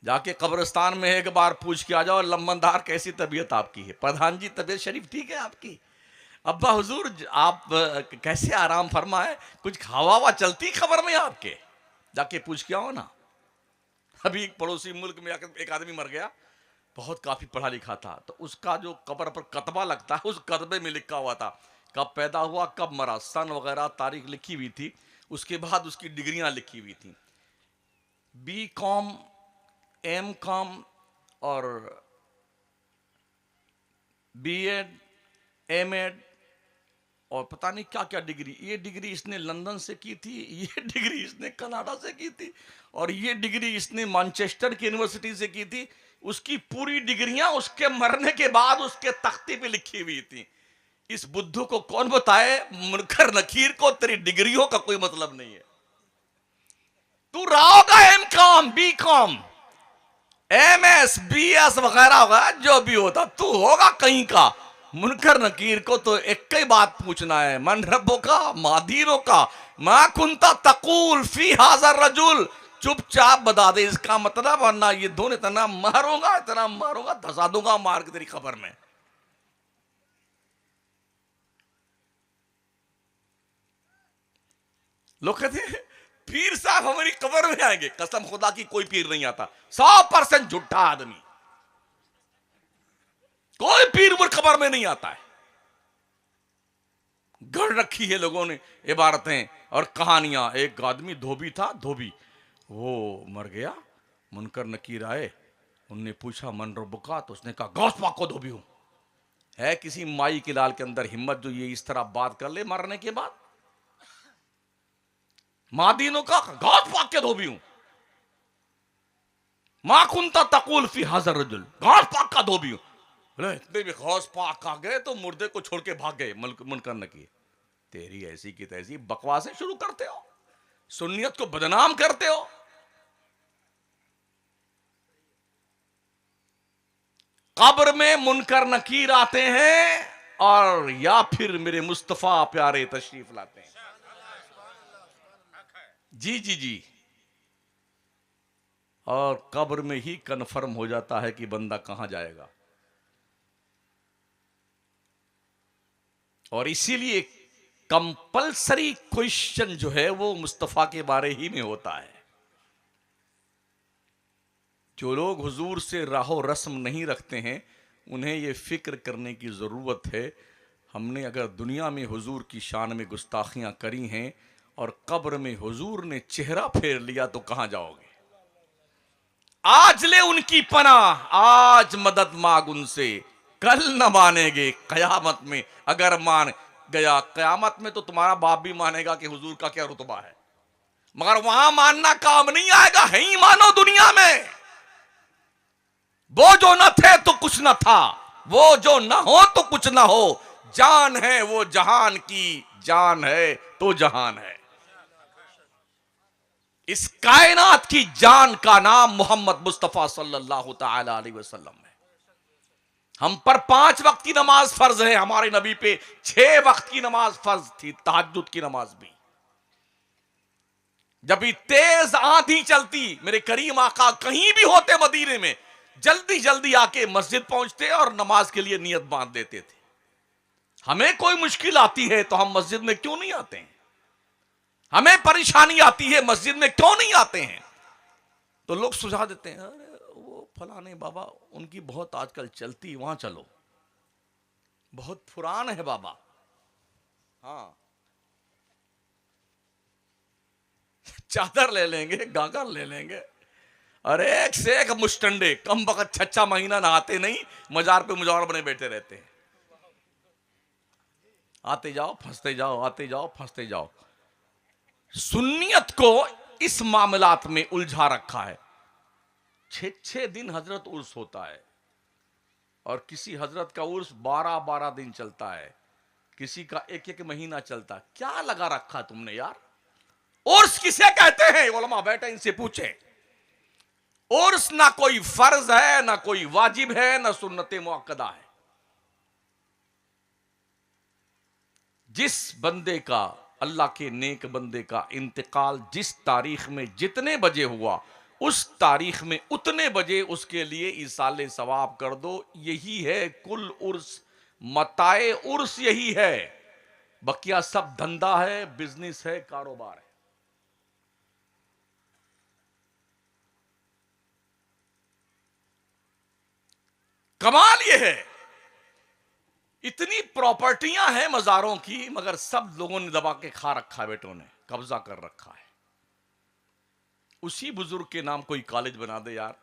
Speaker 1: जाके कब्रिस्तान में एक बार पूछ के आ जाओ, लम्बनदार कैसी तबीयत आपकी है, प्रधान जी तबीयत शरीफ ठीक है आपकी, अब्बा हुजूर आप कैसे आराम फरमाए, कुछ हवा हवा चलती खबर में आपके, जाके पूछ के आओ ना। अभी एक पड़ोसी मुल्क में एक आदमी मर गया, बहुत काफी पढ़ा लिखा था, तो उसका जो कब्र पर कतबा लगता है, उस कतबे में लिखा हुआ था कब पैदा हुआ, कब मरा, सन वगैरह तारीख लिखी हुई थी। उसके बाद उसकी डिग्रियां लिखी हुई थी, B.Com, M.Com और B.Ed, M.Ed और पता नहीं क्या क्या डिग्री। ये डिग्री इसने लंदन से की थी, ये डिग्री इसने कनाडा से की थी और ये डिग्री इसने मैनचेस्टर की यूनिवर्सिटी से की थी। उसकी पूरी डिग्रियां उसके मरने के बाद उसके तख्ते पे लिखी हुई थी। इस बुद्धू को कौन बताए, मुनकर नकीर को तेरी डिग्रियों का कोई मतलब नहीं है। तू रहा होगा M.Com, B.Com, MS, BS वगैरह होगा, जो भी होता, तू होगा कहीं का। मुनकर नकीर को तो एक ही बात पूछना है, मन रब्बो का, मादीनों का, मा कुंता तकूल फी हाज़र रजुल। चुपचाप बता दे इसका मतलब, वरना ये दोनों इतना मारूंगा धसा दूंगा मार के तेरी खबर में। लोग कहते हैं पीर साहब हमारी कब्र में आएंगे, कसम खुदा की कोई पीर नहीं आता, 100% झूठा आदमी, कोई पीर उमर कब्र में नहीं आता है। गढ़ रखी है लोगों ने इबारतें और कहानियां। एक आदमी धोबी था, धोबी, वो मर गया, मुनकर नकीर आए, उनने पूछा मन रब्बुका, तो उसने कहा गौस पाक को धोबी हूं। है किसी माई के लाल के अंदर हिम्मत जो ये इस तरह बात कर ले मरने के बाद? मादीनों का गौस पाक के धोबी हूं, मा कुंता तकूल फी हाज़र रजुल, गौस पाक का धोबी हूं। बोले इतने भी गौस पाक आ गए तो मुर्दे को छोड़ के भाग गए मुनकर नकीर। तेरी ऐसी की तैसी बकवासें शुरू करते हो, सुन्नियत को बदनाम करते हो। कब्र में मुनकर नकीर आते हैं और या फिर मेरे मुस्तफा प्यारे तशरीफ लाते हैं। जी जी जी, और कब्र में ही कन्फर्म हो जाता है कि बंदा कहां जाएगा। और इसीलिए कंपलसरी क्वेश्चन जो है वो मुस्तफा के बारे ही में होता है। जो लोग हुजूर से राहो रस्म नहीं रखते हैं, उन्हें ये फिक्र करने की ज़रूरत है, हमने अगर दुनिया में हुजूर की शान में गुस्ताखियां करी हैं और कब्र में हुजूर ने चेहरा फेर लिया तो कहां जाओगे। आज ले उनकी पनाह, आज मदद मांग उनसे, कल न मानेंगे कयामत में। अगर मान गया कयामत में तो तुम्हारा बाप भी मानेगा कि हुजूर का क्या रुतबा है, मगर वहां मानना काम नहीं आएगा। है ही मानो दुनिया में, वो जो न थे तो कुछ न था, वो जो न हो तो कुछ न हो, जान है वो जहान की, जान है तो जहान है। इस कायनात की जान का नाम मोहम्मद मुस्तफा सल्लल्लाहु तआला अलैहि वसल्लम है। हम पर 5 वक्त की नमाज फर्ज है, हमारे नबी पे 6 वक्त की नमाज फर्ज थी, तहज्जुद की नमाज भी। जब भी तेज आंधी चलती, मेरे करीम आका कहीं भी होते मदीने में, जल्दी जल्दी आके मस्जिद पहुंचते और नमाज के लिए नियत बांध देते थे। हमें कोई मुश्किल आती है तो हम मस्जिद में क्यों नहीं आते हैं, हमें परेशानी आती है मस्जिद में क्यों नहीं आते हैं, तो लोग सुझा देते हैं, अरे वो फलाने बाबा उनकी बहुत आजकल चलती, वहां चलो, बहुत पुरान है बाबा। हाँ, चादर ले लेंगे, गागर ले लेंगे, अरे एक से एक मुस्टंडे, कम वक्त 6 महीना नहाते नहीं, मजार पे मुजावर बने बैठे रहते हैं। आते जाओ फंसते जाओ, आते जाओ फंसते जाओ। सुन्नियत को इस मामलात में उलझा रखा है। 6 दिन हजरत उर्स होता है, और किसी हजरत का उर्स 12-12 दिन चलता है, किसी का 1-1 महीना चलता। क्या लगा रखा तुमने यार? उर्स किसे कहते हैं? उलमा बैठे इनसे पूछे। उर्स ना कोई फर्ज है, ना कोई वाजिब है, ना सुन्नत मुअक्कदा है। जिस बंदे का, अल्लाह के नेक बंदे का इंतकाल जिस तारीख में जितने बजे हुआ, उस तारीख में उतने बजे उसके लिए इसाले सवाब कर दो। यही है कुल उर्स, मताए उर्स यही है। बकिया सब धंधा है, बिजनेस है, कारोबार है। कमाल यह है, इतनी प्रॉपर्टियां हैं मजारों की, मगर सब लोगों ने दबा के खा रखा है, बेटों ने कब्जा कर रखा है। उसी बुजुर्ग के नाम कोई कॉलेज बना दे यार,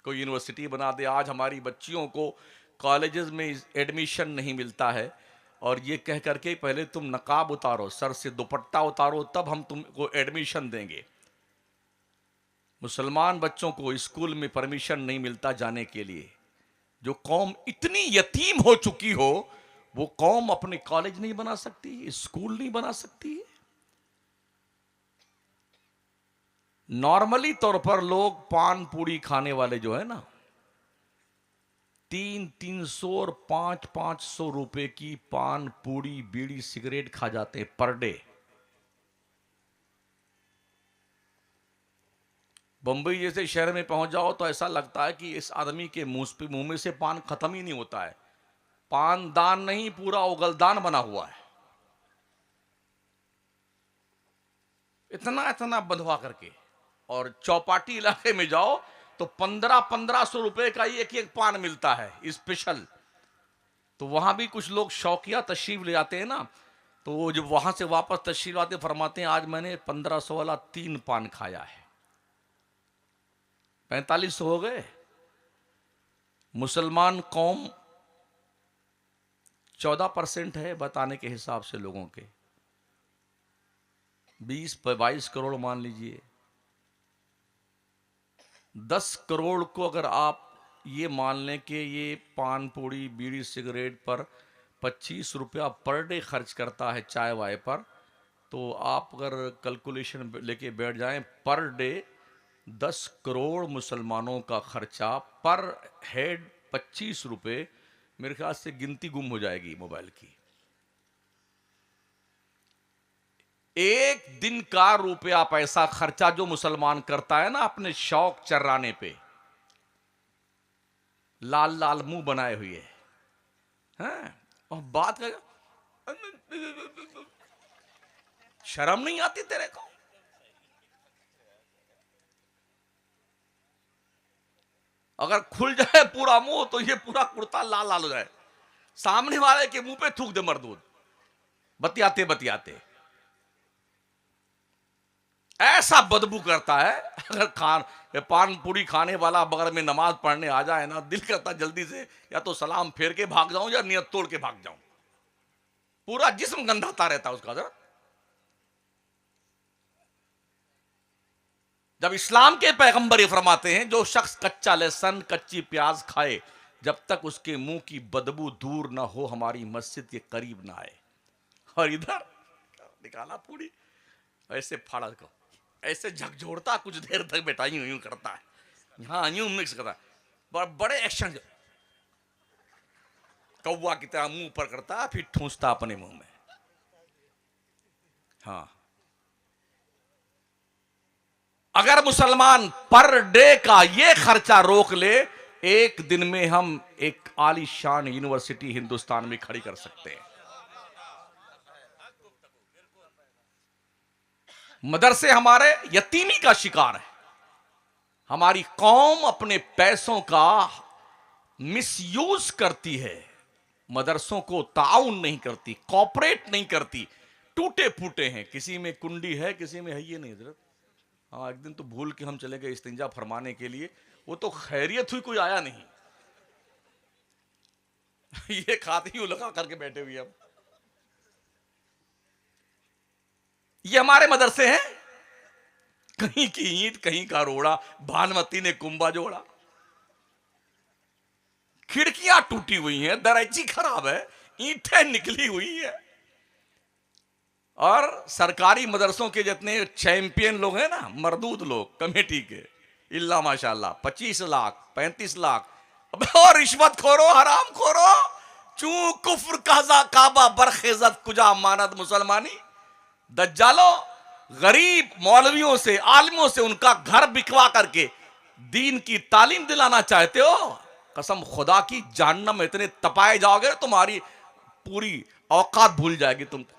Speaker 1: कोई यूनिवर्सिटी बना दे। आज हमारी बच्चियों को कॉलेजेस में एडमिशन नहीं मिलता है, और ये कह करके पहले तुम नकाब उतारो, सर से दुपट्टा उतारो, तब हम तुमको एडमिशन देंगे। मुसलमान बच्चों को स्कूल में परमिशन नहीं मिलता जाने के लिए। जो कौम इतनी यतीम हो चुकी हो, वो कौम अपने कॉलेज नहीं बना सकती, स्कूल नहीं बना सकती है। नॉर्मली तौर पर लोग पान पूड़ी खाने वाले जो है ना, 300-300 और 500-500 रुपए की पान पूड़ी बीड़ी सिगरेट खा जाते हैं पर डे। बंबई जैसे शहर में पहुंच जाओ तो ऐसा लगता है कि इस आदमी के मुंह में से पान खत्म ही नहीं होता है। पान दान नहीं, पूरा उगलदान बना हुआ है, इतना इतना बंधवा करके। और चौपाटी इलाके में जाओ तो 1500-1500 रुपए का ही एक पान मिलता है स्पेशल। तो वहां भी कुछ लोग शौकिया तशरीफ ले जाते हैं ना, तो जब वहां से वापस तशरीफ आते फरमाते हैं, आज मैंने 1500 वाला 3 पान खाया है। 4500 हो गए। मुसलमान कौम 14% है बताने के हिसाब से लोगों के, 20-22 करोड़ मान लीजिए। 10 करोड़ को अगर आप ये मान लें कि ये पान पूड़ी बीड़ी सिगरेट पर 25 रुपया पर डे खर्च करता है चाय वाय पर, तो आप अगर कैलकुलेशन लेके बैठ जाएं, पर डे 10 करोड़ मुसलमानों का खर्चा पर हेड 25 रुपए, मेरे ख्याल से गिनती गुम हो जाएगी मोबाइल की। एक दिन का रुपया पैसा खर्चा जो मुसलमान करता है ना अपने शौक चर्राने पे, लाल लाल मुंह बनाए हुए हैं, और बात कर, शर्म नहीं आती तेरे को? अगर खुल जाए पूरा मुंह तो ये पूरा कुर्ता लाल लाल हो जाए, सामने वाले के मुंह पे थूक दे मरदूद बतियाते बतियाते। ऐसा बदबू करता है। अगर पान पूरी खाने वाला बगल में नमाज पढ़ने आ जाए ना, दिल करता जल्दी से या तो सलाम फेर के भाग जाऊं या नियत तोड़ के भाग जाऊं। पूरा जिस्म गंधाता रहता है उसका। जरा जब इस्लाम के पैगंबर ये फरमाते हैं, जो शख्स कच्चा लहसुन कच्ची प्याज खाए जब तक उसके मुंह की बदबू दूर ना हो, हमारी मस्जिद के करीब ना आए। और इधर निकाला पूरी, ऐसे फाड़ा को, ऐसे झकझोड़ता, कुछ देर तक बेटा यूं यूं करता है, हाँ यूं मिक्स करता है, बड़े एक्शन, कौवा की तरह मुंह पर करता, फिर ठूंसता अपने मुंह में। हाँ, अगर मुसलमान पर डे का ये खर्चा रोक ले, एक दिन में हम एक आलीशान यूनिवर्सिटी हिंदुस्तान में खड़ी कर सकते हैं। मदरसे हमारे यतीमी का शिकार है। हमारी कौम अपने पैसों का मिसयूज करती है, मदरसों को ताउन नहीं करती, कॉपरेट नहीं करती, टूटे फूटे हैं। किसी में कुंडी है, किसी में है ये नहीं। हजरत हाँ, एक दिन तो भूल के हम चले गए इस्तिंजा फरमाने के लिए, वो तो खैरियत हुई, कोई आया नहीं। ये खाती हूं लगा करके बैठे हुए हम। ये हमारे मदरसे हैं, कहीं की ईंट कहीं का रोड़ा, भानुमती ने कुंभा जोड़ा, खिड़कियां टूटी हुई हैं, दराइची खराब है, ईंटें निकली हुई है। और सरकारी मदरसों के जितने चैंपियन लोग हैं ना, मरदूद लोग कमेटी के, इल्ला माशाल्लाह 25 लाख 35 लाख, और रिश्वत खोरो, हराम खोरो, चू कुफ्र काजा काबा बरखेजत कुजा मानद मुसलमानी। दज्जालो, गरीब मौलवियों से, आलिमों से उनका घर बिकवा करके दीन की तालीम दिलाना चाहते हो? कसम खुदा की, जहन्नम में इतने तपाए जाओगे, तुम्हारी पूरी औकात भूल जाएगी तुमको।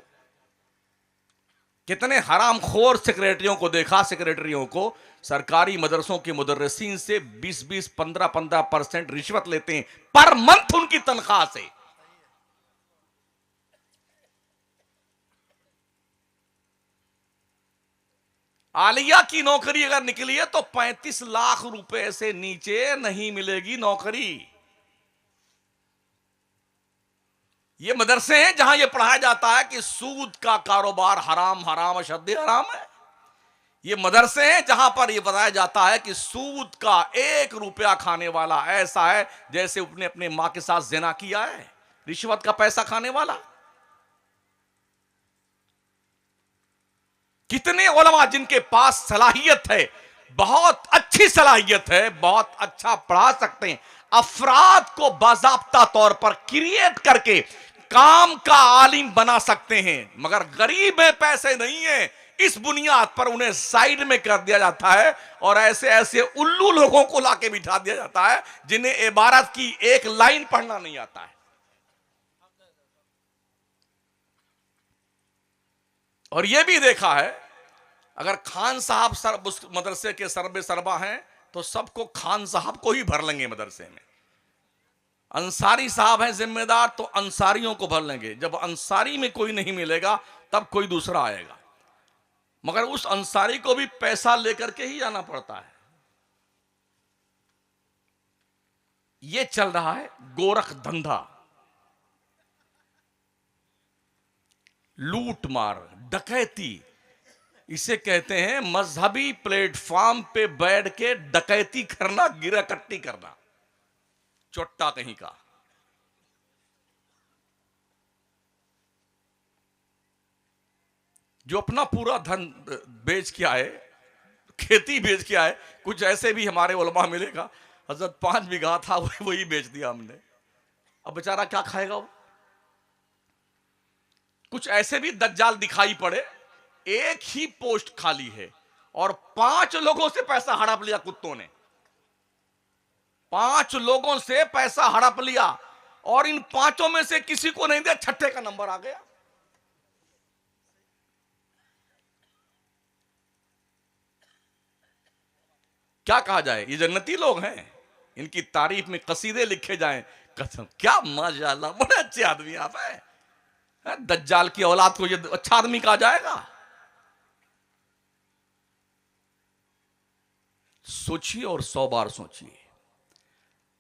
Speaker 1: कितने हरामखोर सेक्रेटरियों को देखा, सेक्रेटरियों को सरकारी मदरसों के मुदर्रिसीन से 20-20, 15-15% रिश्वत लेते हैं पर मंथ उनकी तनख्वाह से। आलिया की नौकरी अगर निकली है तो 35 लाख रुपए से नीचे नहीं मिलेगी नौकरी। ये मदरसे हैं जहां ये पढ़ाया जाता है कि सूद का कारोबार हराम, हराम अशद्दे हराम है। ये मदरसे हैं जहां पर यह बताया जाता है कि सूद का 1 रुपया खाने वाला ऐसा है जैसे उसने अपने मां के साथ जिना किया है। रिश्वत का पैसा खाने वाला। कितने उलमा जिनके पास सलाहियत है, बहुत अच्छी सलाहियत है, बहुत अच्छा पढ़ा सकते हैं, अफराद को बाज़ाब्ता तौर पर क्रिएट करके काम का आलिम बना सकते हैं, मगर गरीब है, पैसे नहीं है, इस बुनियाद पर उन्हें साइड में कर दिया जाता है और ऐसे ऐसे उल्लू लोगों को लाके बिठा दिया जाता है जिन्हें इबारत की एक लाइन पढ़ना नहीं आता है। और यह भी देखा है, अगर खान साहब उस मदरसे के सरबे सरबा हैं तो सबको खान साहब को ही भर लेंगे मदरसे में। अंसारी साहब हैं जिम्मेदार तो अंसारियों को भर लेंगे। जब अंसारी में कोई नहीं मिलेगा तब कोई दूसरा आएगा, मगर उस अंसारी को भी पैसा लेकर के ही जाना पड़ता है। यह चल रहा है गोरख धंधा, लूट मार, डकैती। इसे कहते हैं मजहबी प्लेटफॉर्म पे बैठ के डकैती करना, गिराकट्टी करना, चोट्टा कहीं का। जो अपना पूरा धन बेच के आए, खेती बेच के आए। कुछ ऐसे भी हमारे उलमा मिलेगा, हजरत 5 बीघा था वही बेच दिया हमने, अब बेचारा क्या खाएगा वो। कुछ ऐसे भी दज्जाल दिखाई पड़े, एक ही पोस्ट खाली है और 5 लोगों से पैसा हड़प लिया कुत्तों ने, 5 लोगों से पैसा हड़प लिया और इन 5 में से किसी को नहीं दिया, छठे का नंबर आ गया। क्या कहा जाए, ये जन्नती लोग हैं, इनकी तारीफ में कसीदे लिखे जाएं, कसम क्या माशाअल्लाह बड़े अच्छे आदमी आप हैं। दज्जाल की औलाद को ये अच्छा आदमी कहा जाएगा? सोचिए और 100 बार सोचिए।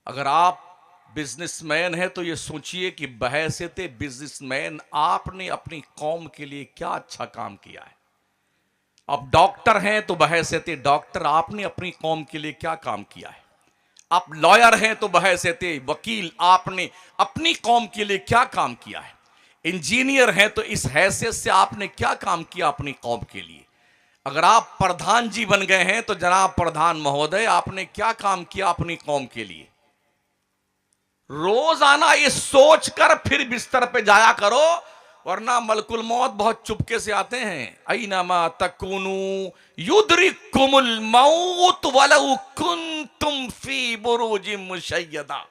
Speaker 1: अगर आप बिजनेसमैन है तो ये सोचिए कि बहैसियत बिजनेसमैन आपने अपनी कौम के लिए क्या अच्छा काम किया है। आप डॉक्टर हैं तो बहैसियत डॉक्टर आपने अपनी कौम के लिए क्या काम किया है। आप लॉयर हैं तो बहैसियत वकील आपने अपनी कौम के लिए क्या काम किया है। इंजीनियर हैं तो इस हैसियत से आपने क्या काम किया अपनी कौम के लिए। अगर आप प्रधान जी बन गए हैं तो जनाब प्रधान महोदय आपने क्या काम किया अपनी कौम के लिए। रोजाना ये सोचकर फिर बिस्तर पे जाया करो, वरना मलकुल मौत बहुत चुपके से आते हैं। ऐनमा तकुनु युद्रिकुमुल मौत वलौ कुंतुम फी बुरूजिम मुशय्यदा।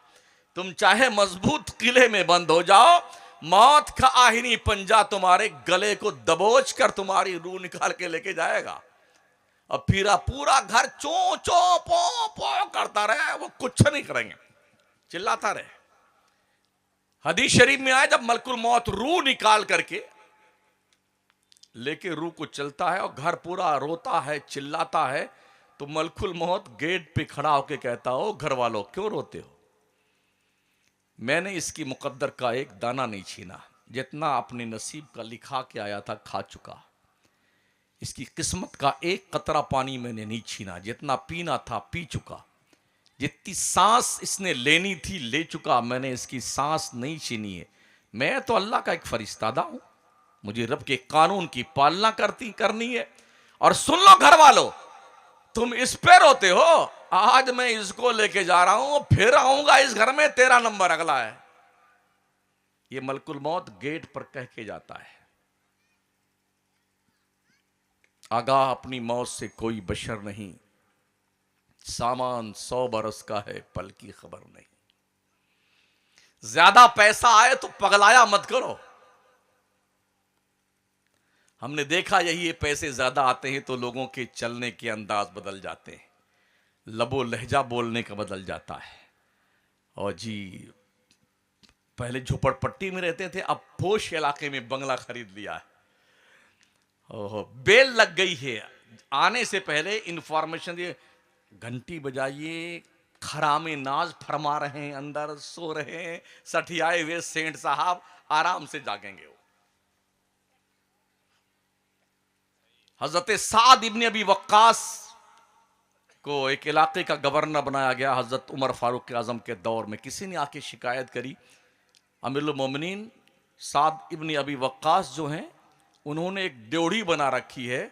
Speaker 1: तुम चाहे मजबूत किले में बंद हो जाओ, मौत का आहिनी पंजा तुम्हारे गले को दबोच कर तुम्हारी रूह निकाल के लेके जाएगा। अब फिर पूरा घर चो चो पो पो करता रहे, वो कुछ नहीं करेंगे, चिल्लाता रहे। हदीस शरीफ में आया जब मलकुल मौत रूह निकाल करके लेके रूह को चलता है और घर पूरा रोता है चिल्लाता है, तो मलकुल मौत गेट पे खड़ा होके कहता हो घर वालों क्यों रोते हो। मैंने इसकी मुकद्दर का एक दाना नहीं छीना, जितना अपने नसीब का लिखा के आया था खा चुका। इसकी किस्मत का एक कतरा पानी मैंने नहीं छीना, जितना पीना था पी चुका। जितनी सांस इसने लेनी थी ले चुका, मैंने इसकी सांस नहीं छीनी है। मैं तो अल्लाह का एक फरिश्तादा हूं, मुझे रब के कानून की पालना करनी है। और सुन लो घर वालों, तुम इस पे रोते हो, आज मैं इसको लेके जा रहा हूं, फिर आऊंगा इस घर में, तेरा नंबर अगला है। ये मलकुल मौत गेट पर कह के जाता है। आगाह अपनी मौत से कोई बशर नहीं, सामान 100 बरस का है पल की खबर नहीं। ज्यादा पैसा आए तो पगलाया मत करो। हमने देखा यही है, पैसे ज्यादा आते हैं तो लोगों के चलने के अंदाज बदल जाते हैं, लबो लहजा बोलने का बदल जाता है। और जी पहले झोपड़पट्टी में रहते थे, अब पोश इलाके में बंगला खरीद लिया है। ओहो बेल लग गई है, आने से पहले इंफॉर्मेशन दिए, घंटी बजाइए, खरामे नाज फरमा रहे हैं, अंदर सो रहे हैं, सठियाए हुए सेठ साहब आराम से जागेंगे। वो हजरत साद इब्न अबी वक्कास को एक इलाके का गवर्नर बनाया गया हजरत उमर फारूक आजम के दौर में। किसी ने आके शिकायत करी, अमीरुल मोमिनीन साद इब्न अबी वक्कास जो हैं उन्होंने एक ड्योढ़ी बना रखी है,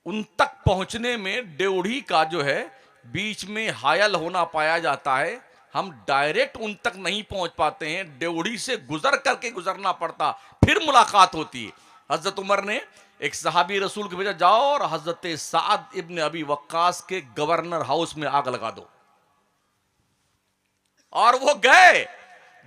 Speaker 1: उन तक पहुंचने में ड्योढ़ी का जो है बीच में हायल होना पाया जाता है, हम डायरेक्ट उन तक नहीं पहुंच पाते हैं, ड्योढ़ी से गुजर करके गुजरना पड़ता, फिर मुलाकात होती है। हजरत उमर ने एक सहाबी रसूल को भेजा, जाओ और हजरत साद इब्न अबी वक्कास के गवर्नर हाउस में आग लगा दो। और वो गए,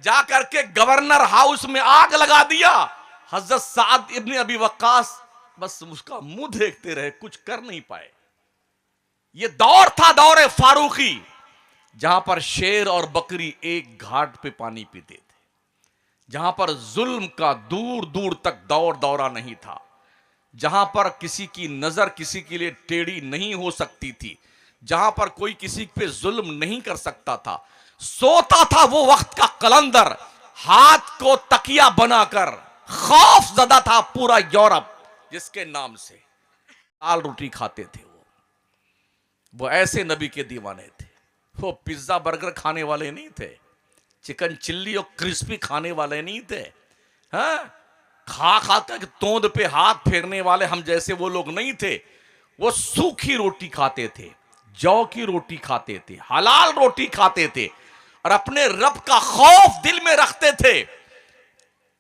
Speaker 1: जाकर के गवर्नर हाउस में आग लगा दिया। हजरत साद इब्न अबी वक्कास बस उसका मुंह देखते रहे, कुछ कर नहीं पाए। यह दौर था दौरे फारूकी, जहां पर शेर और बकरी एक घाट पे पानी पीते थे, जहां पर जुल्म का दूर दूर तक दौर दौरा नहीं था, जहां पर किसी की नजर किसी के लिए टेढ़ी नहीं हो सकती थी, जहां पर कोई किसी पे जुल्म नहीं कर सकता था। सोता था वो वक्त का कलंदर, हाथ को तकिया बनाकर, खौफ ज़दा था पूरा यूरोप जिसके नाम से दाल रोटी खाते थे। वो ऐसे नबी के दीवाने थे। वो पिज्जा बर्गर खाने वाले नहीं थे, चिकन चिल्ली और क्रिस्पी खाने वाले नहीं थे। हाँ, खा खा कर तोंद पे हाथ फेरने वाले हम जैसे वो लोग नहीं थे। वो सूखी रोटी खाते थे, जौ की रोटी खाते थे, हलाल रोटी खाते थे और अपने रब का खौफ दिल में रखते थे।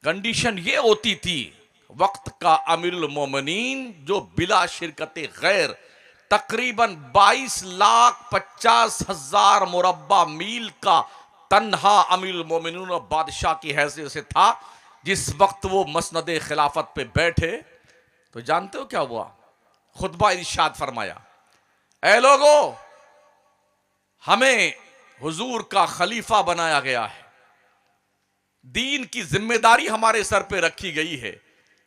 Speaker 1: कंडीशन ये होती थी, वक्त का अमीरुल मोमिनीन जो बिला शिरकत गैर तकरीबन 22,50,000 मुरब्बा मील का तन्हा अमीरुल मोमिनीन और बादशाह की हैसियत से था, जिस वक्त वो मसनदे खिलाफत पे बैठे तो जानते हो क्या हुआ? खुतबा इरशाद फरमाया, ऐ लोगो, हमें हुजूर का खलीफा बनाया गया है, दीन की जिम्मेदारी हमारे सर पे रखी गई है।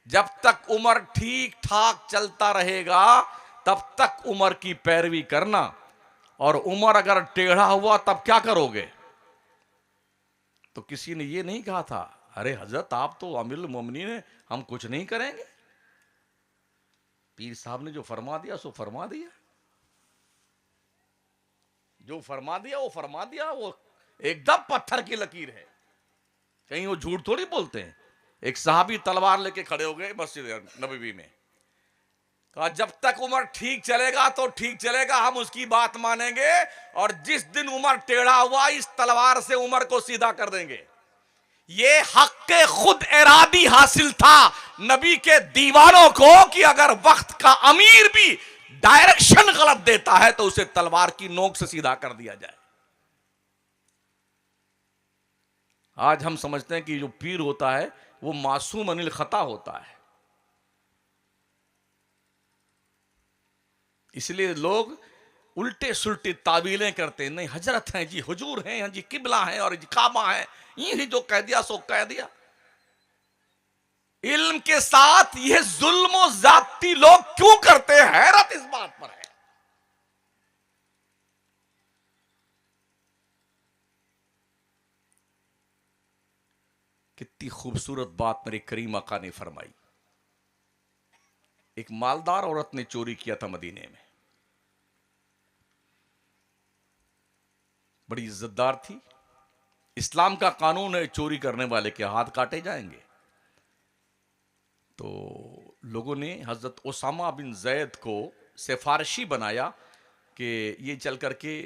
Speaker 1: जब तक उमर ठीक ठाक चलता रहेगा तब तक उमर की पैरवी करना, और उमर अगर टेढ़ा हुआ तब क्या करोगे? तो किसी ने ये नहीं कहा था, अरे हजरत आप तो अमीरुल मोमिनीन हैं, हम कुछ नहीं करेंगे। पीर साहब ने जो फरमा दिया सो फरमा दिया, जो फरमा दिया वो फरमा दिया, वो एकदम पत्थर की लकीर है, कहीं वो झूठ थोड़ी बोलते हैं। एक साहबी तलवार लेके खड़े हो गए मस्जिद नबवी में, कहा जब तक उमर ठीक चलेगा तो ठीक चलेगा, हम उसकी बात मानेंगे, और जिस दिन उमर टेढ़ा हुआ इस तलवार से उमर को सीधा कर देंगे। ये हक के खुद इरादी हासिल था नबी के दीवानों को कि अगर वक्त का अमीर भी डायरेक्शन गलत देता है तो उसे तलवार की नोक से सीधा कर दिया जाए। आज हम समझते हैं कि जो पीर होता है वो मासूम अनिल खता होता है, इसलिए लोग उल्टे सुल्टे तावीलें करते हैं। नहीं, हजरत हैं जी, हुजूर हैं, हाँ जी, किबला है और जी काबा है, ये जो कह दिया सो कह दिया। इल्म के साथ ये जुल्म और जाती लोग क्यों करते हैं, हैरत इस बात पर है। कितनी खूबसूरत बात मेरे करीम आका ने फरमाई। एक मालदार औरत ने चोरी किया था मदीने में, बड़ी इज्जतदार थी। इस्लाम का कानून है चोरी करने वाले के हाथ काटे जाएंगे। तो लोगों ने हजरत ओसामा बिन जैद को सिफारिशी बनाया कि ये चल करके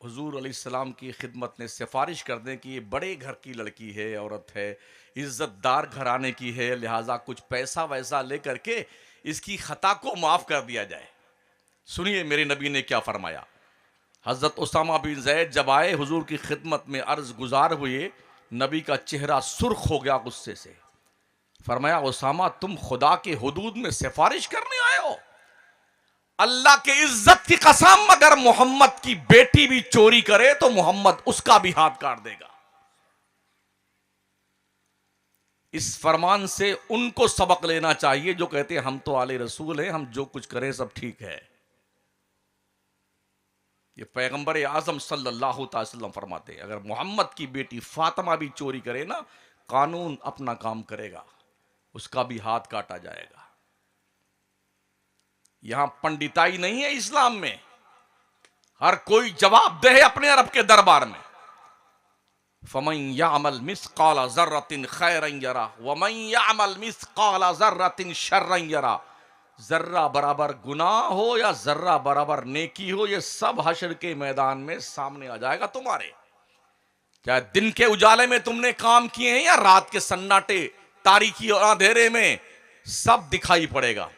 Speaker 1: हुजूर अलैहिस्सलाम की खिदमत में सिफारिश कर दें कि ये बड़े घर की लड़की है, औरत है, इज्जतदार घराने की है, लिहाजा कुछ पैसा वैसा ले करके इसकी खता को माफ कर दिया जाए। सुनिए मेरे नबी ने क्या फरमाया। हजरत उसामा बिन जैद जब आए हुजूर की खिदमत में अर्ज गुजार हुए, नबी का चेहरा सुर्ख हो गया गुस्से से। फरमाया उसामा तुम खुदा के हुदूद में सिफारिश करने आए हो? अल्लाह के इज्जत की कसम, अगर मोहम्मद की बेटी भी चोरी करे तो मोहम्मद उसका भी हाथ काट देगा। इस फरमान से उनको सबक लेना चाहिए जो कहते हैं हम तो आले रसूल हैं, हम जो कुछ करें सब ठीक है। ये पैगंबर आजम सल्लल्लाहु अलैहि वसल्लम फरमाते हैं अगर मोहम्मद की बेटी फातिमा भी चोरी करे ना, कानून अपना काम करेगा, उसका भी हाथ काटा जाएगा। यहां पंडिताई नहीं है इस्लाम में, हर कोई जवाब दे अपने रब के दरबार में। फमन यामल मिस्काला जर्रतिन खैरन यरा वमन यामल मिस्काला जर्रतिन शर्रन यरा। जर्रा बराबर गुनाह हो या जर्रा बराबर नेकी हो, ये सब हश्र के मैदान में सामने आ जाएगा तुम्हारे। चाहे दिन के उजाले में तुमने काम किए हैं या रात के सन्नाटे तारीकी और अंधेरे में, सब दिखाई पड़ेगा।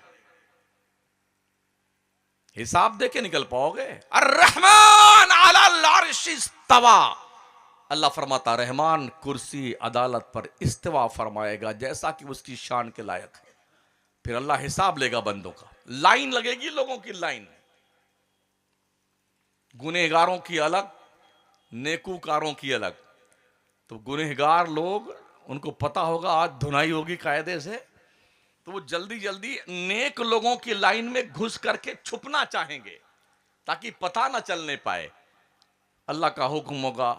Speaker 1: हिसाब दे के निकल पाओगे। अर्रहमान अलल अर्श इस्तवा, अल्लाह फरमाता रहमान कुर्सी अदालत पर इस्तिवा फरमाएगा जैसा कि उसकी शान के लायक है। फिर अल्लाह हिसाब लेगा बंदों का। लाइन लगेगी, लोगों की लाइन, गुनहगारों की अलग, नेकूकारों की अलग। तो गुनहगार लोग, उनको पता होगा आज धुनाई होगी कायदे से, तो वो जल्दी जल्दी नेक लोगों की लाइन में घुस करके छुपना चाहेंगे ताकि पता ना चलने पाए। अल्लाह का हुक्म होगा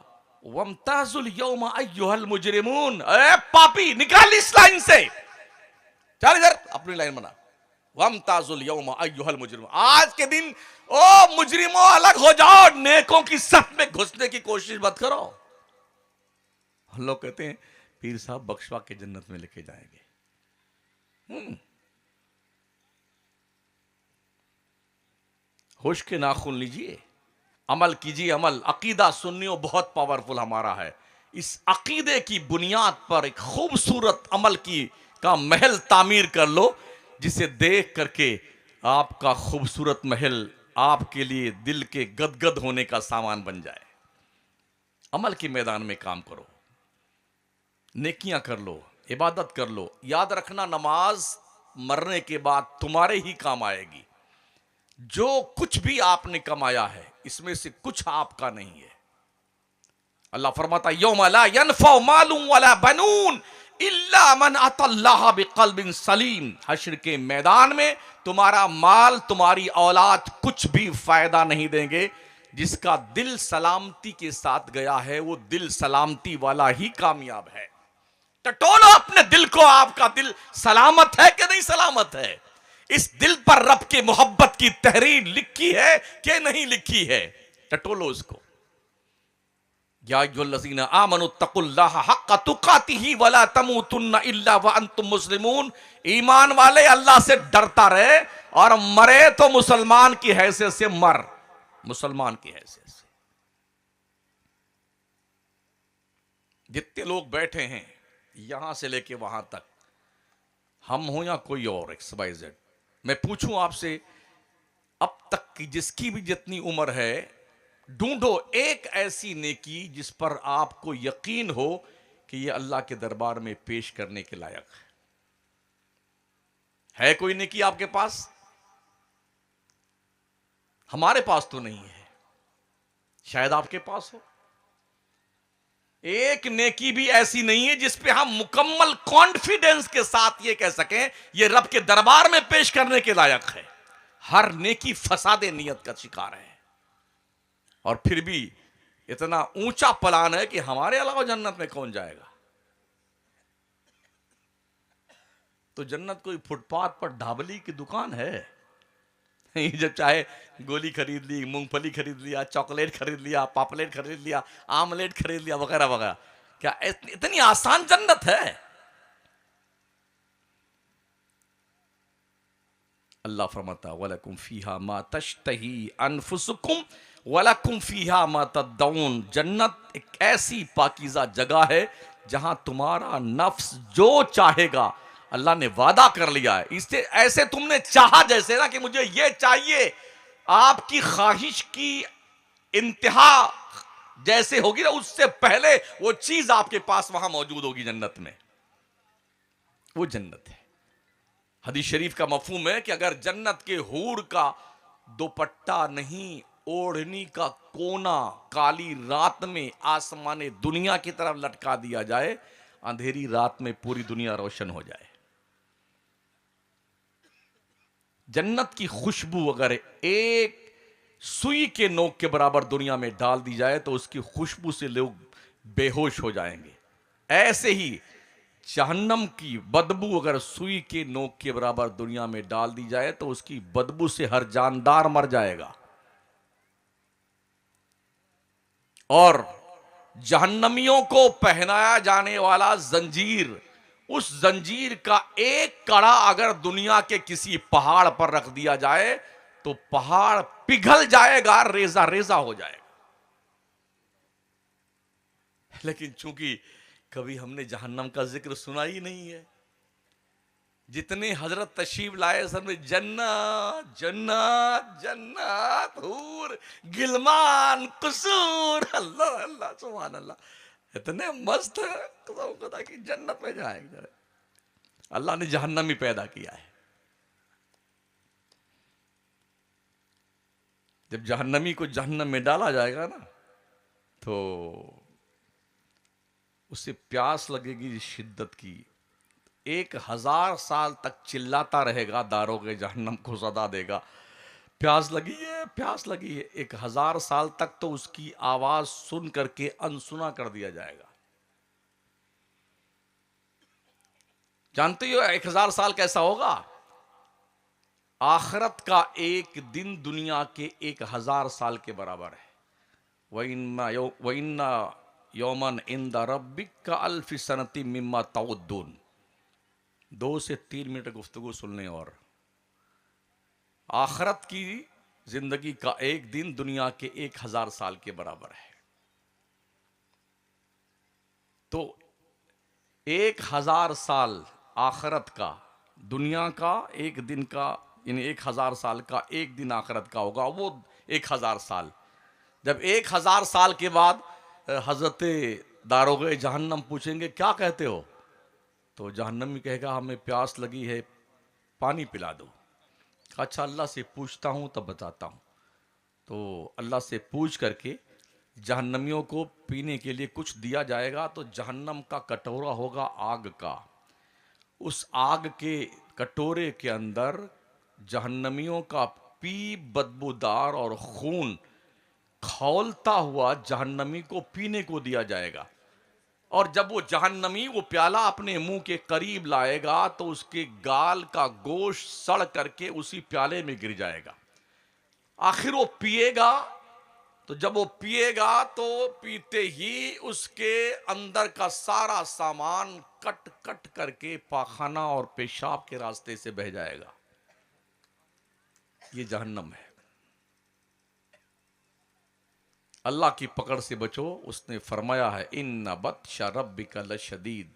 Speaker 1: वमताजुल यौमा अय्युहल मुजरिमून, ए पापी निकाल इस लाइन से, चल इधर अपनी लाइन बना। वमताजुल यौमा अय्युहल मुजरिमून, आज के दिन ओ मुजरिमों अलग हो जाओ, नेकों की सफ में घुसने की कोशिश मत करो। लोग कहते हैं पीर साहब बख्शवा के जन्नत में लेके जाएंगे। होश के नाखून लीजिए, अमल कीजिए। अमल, अकीदा सुन्नियों बहुत पावरफुल हमारा है। इस अकीदे की बुनियाद पर एक खूबसूरत अमल की का महल तामीर कर लो, जिसे देख करके आपका खूबसूरत महल आपके लिए दिल के गदगद होने का सामान बन जाए। अमल के मैदान में काम करो, नेकियां कर लो, इबादत कर लो। याद रखना नमाज मरने के बाद तुम्हारे ही काम आएगी। जो कुछ भी आपने कमाया है इसमें से कुछ आपका नहीं है। अल्लाह फरमाता यौम ला यनफउ मालुन वला बनून इल्ला मन अतल्लाह बिक़ल्बिन सलीम। हश्र के मैदान में तुम्हारा माल, तुम्हारी औलाद कुछ भी फायदा नहीं देंगे। जिसका दिल सलामती के साथ गया है वो दिल सलामती वाला ही कामयाब है। टटोलो अपने दिल को, आपका दिल सलामत है कि नहीं सलामत है? इस दिल पर रब के मोहब्बत की तहरीर लिखी है कि नहीं लिखी है? टटोलो उसको। या अय्युहल्लज़ीना आमनुत्तकुल्लाह हक्का तुकातिही वला तमूतुन्ना इल्ला व अंतुम मुस्लिमून। ईमान वाले अल्लाह से डरता रहे और मरे तो मुसलमान की हैसियत से मर, मुसलमान की हैसियत से। जितने लोग बैठे हैं यहां से लेके वहां तक, हम हो या कोई और XYZ, मैं पूछूं आपसे, अब तक की जिसकी भी जितनी उम्र है, ढूंढो एक ऐसी नेकी जिस पर आपको यकीन हो कि यह अल्लाह के दरबार में पेश करने के लायक है कोई नेकी आपके पास? हमारे पास तो नहीं है, शायद आपके पास हो। एक नेकी भी ऐसी नहीं है जिस पे हम मुकम्मल कॉन्फिडेंस के साथ ये कह सकें ये रब के दरबार में पेश करने के लायक है। हर नेकी फसादे नियत का शिकार है। और फिर भी इतना ऊंचा प्लान है कि हमारे अलावा जन्नत में कौन जाएगा? तो जन्नत कोई फुटपाथ पर ढाबली की दुकान है? जब चाहे गोली खरीद ली, मूंगफली खरीद लिया, चॉकलेट खरीद लिया, पापलेट खरीद लिया, आमलेट खरीद लिया, वगैरह वगैरह। क्या इतनी आसान जन्नत है? अल्लाह फरमाता वलकुम फीहा मा तश्तही अनफुसुकुम वलकुम फीहा मा तदउन। जन्नत एक ऐसी पाकीज़ा जगह है जहां तुम्हारा नफ्स जो चाहेगा, अल्लाह ने वादा कर लिया है। इससे ऐसे तुमने चाहा जैसे ना कि मुझे ये चाहिए, आपकी ख्वाहिश की इंतहा जैसे होगी ना, उससे पहले वो चीज आपके पास वहां मौजूद होगी जन्नत में। वो जन्नत है। हदीस शरीफ का मफहूम है कि अगर जन्नत के हूर का दुपट्टा नहीं, ओढ़नी का कोना काली रात में आसमाने दुनिया की तरफ लटका दिया जाए, अंधेरी रात में पूरी दुनिया रोशन हो जाए। जन्नत की खुशबू अगर एक सुई के नोक के बराबर दुनिया में डाल दी जाए तो उसकी खुशबू से लोग बेहोश हो जाएंगे। ऐसे ही जहन्नम की बदबू अगर सुई के नोक के बराबर दुनिया में डाल दी जाए तो उसकी बदबू से हर जानदार मर जाएगा। और जहन्नमियों को पहनाया जाने वाला जंजीर, उस जंजीर का एक कड़ा अगर दुनिया के किसी पहाड़ पर रख दिया जाए तो पहाड़ पिघल जाएगा, रेजा रेजा हो जाएगा। लेकिन चूंकि कभी हमने जहन्नम का जिक्र सुना ही नहीं है, जितने हजरत तशरीफ लाए सब में जन्नत जन्नत जन्नत, हूर, गिलमान, कुसूर, अल्लाह अल्लाह सुभान अल्लाह, इतने मस्त है कि जन्नत में जाएंगे। अल्लाह ने जहन्नम ही पैदा किया है। जब जहन्नमी को जहन्नम में डाला जाएगा ना तो उसे प्यास लगेगी शिद्दत की, 1000 साल तक चिल्लाता रहेगा, दारोगे जहन्नम को सदा देगा, प्यास लगी है प्यास लगी है। 1000 साल तक तो उसकी आवाज सुन करके अनसुना कर दिया जाएगा। जानते हो 1000 साल कैसा होगा? आखिरत का एक दिन दुनिया के 1000 साल के बराबर है। वइन्ना यौमन इंद रब्बिका अल्फि सनति मिम्मा तउद्दून। 2 से 3 मिनट गुफ्तगू सुनने। और आखिरत की जिंदगी का एक दिन दुनिया के 1000 साल के बराबर है। तो 1000 साल आखिरत का, दुनिया का एक दिन का, यानी 1000 साल का एक दिन आखिरत का होगा, वो 1000 साल। जब 1000 साल के बाद हजरत दारोगे जहन्नम पूछेंगे क्या कहते हो, तो जहन्नमी कहेगा हमें प्यास लगी है, पानी पिला दो। अच्छा अल्लाह से पूछता हूँ तब बताता हूँ। तो अल्लाह से पूछ करके जहन्नमियों को पीने के लिए कुछ दिया जाएगा तो जहन्नम का कटोरा होगा आग का। उस आग के कटोरे के अंदर जहन्नमियों का पी बदबूदार और खून खौलता हुआ जहन्नमी को पीने को दिया जाएगा। और जब वो जहन्नमी वो प्याला अपने मुंह के करीब लाएगा तो उसके गाल का गोश्त सड़ करके उसी प्याले में गिर जाएगा। आखिर वो पिएगा, तो जब वो पिएगा तो पीते ही उसके अंदर का सारा सामान कट कट करके पाखाना और पेशाब के रास्ते से बह जाएगा। ये जहन्नम है। अल्लाह की पकड़ से बचो। उसने फरमाया है इन्ना बत्शा रब्बिका लशदीद,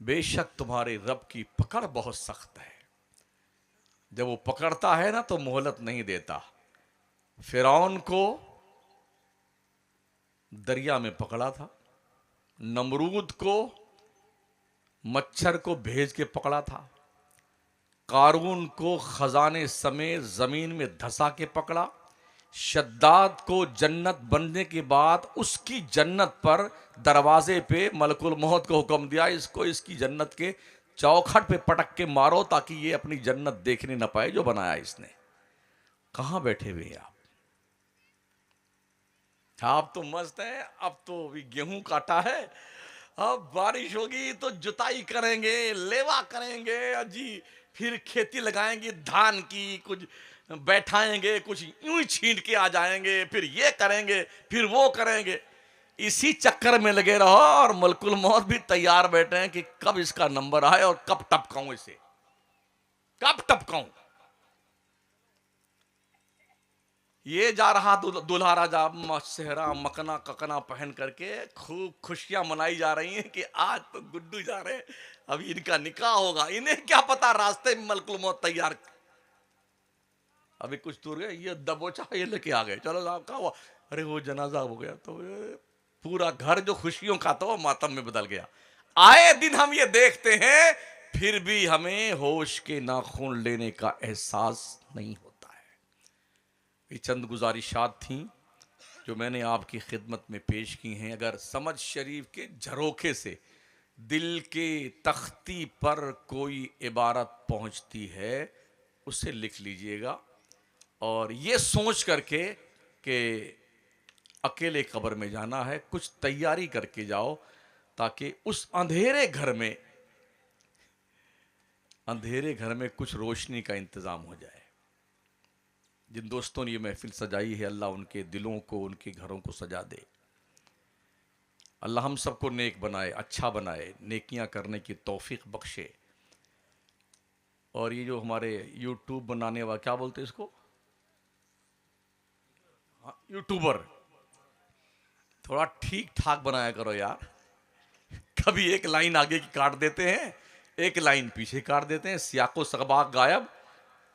Speaker 1: बेशक तुम्हारे रब की पकड़ बहुत सख्त है। जब वो पकड़ता है ना तो मोहलत नहीं देता। फिरौन को दरिया में पकड़ा था, नमरूद को मच्छर को भेज के पकड़ा था, कारून को खजाने समेत जमीन में धंसा के पकड़ा, शद्दाद को जन्नत बनने के बाद उसकी जन्नत पर दरवाजे पे मलकुल मौत को हुक्म दिया इसको इसकी जन्नत के चौखट पे पटक के मारो ताकि ये अपनी जन्नत देखने ना पाए जो बनाया इसने। कहां बैठे हुए हैं आप तो मस्त हैं। अब तो भी गेहूं काटा है, अब बारिश होगी तो जुताई करेंगे, लेवा करेंगे जी, फिर खेती लगाएंगे धान की, कुछ बैठाएंगे, कुछ यूं ही छींट के आ जाएंगे, फिर ये करेंगे, फिर वो करेंगे। इसी चक्कर में लगे रहो और मलकुल मौत भी तैयार बैठे हैं कि कब इसका नंबर आए और कब टपकाऊं इसे, कब टपकाऊं। ये जा रहा दूल्हा राजा सेहरा मकना ककना पहन करके, खूब खुशियां मनाई जा रही हैं कि आज तो गुड्डू जा रहे हैं, अभी इनका निकाह होगा। इन्हें क्या पता रास्ते में मलकुल मौत तैयार। अभी कुछ दूर गए, ये दबोचा ये लेके आ गए, चलो साहब का हुआ, अरे वो जनाजा हो गया। तो पूरा घर जो खुशियों का था वो मातम में बदल गया। आए दिन हम ये देखते हैं, फिर भी हमें होश के नाखून लेने का एहसास नहीं होता। ये चंद गुजारिशात थी जो मैंने आपकी खिदमत में पेश की हैं। अगर समझ शरीफ के झरोखे से दिल के तख्ती पर कोई इबारत पहुंचती है उसे लिख लीजिएगा, और ये सोच करके कि अकेले कब्र में जाना है, कुछ तैयारी करके जाओ ताकि उस अंधेरे घर में कुछ रोशनी का इंतजाम हो जाए। जिन दोस्तों ने ये महफिल सजाई है, अल्लाह उनके दिलों को, उनके घरों को सजा दे। अल्लाह हम सबको नेक बनाए, अच्छा बनाए, नेकियां करने की तौफीक बख्शे। और ये जो हमारे यूट्यूब बनाने वाला, क्या बोलते हैं इसको, यूट्यूबर, थोड़ा ठीक ठाक बनाया करो यार। कभी एक लाइन आगे की काट देते हैं, एक लाइन पीछे काट देते हैं, सियाको सकबाक गायब।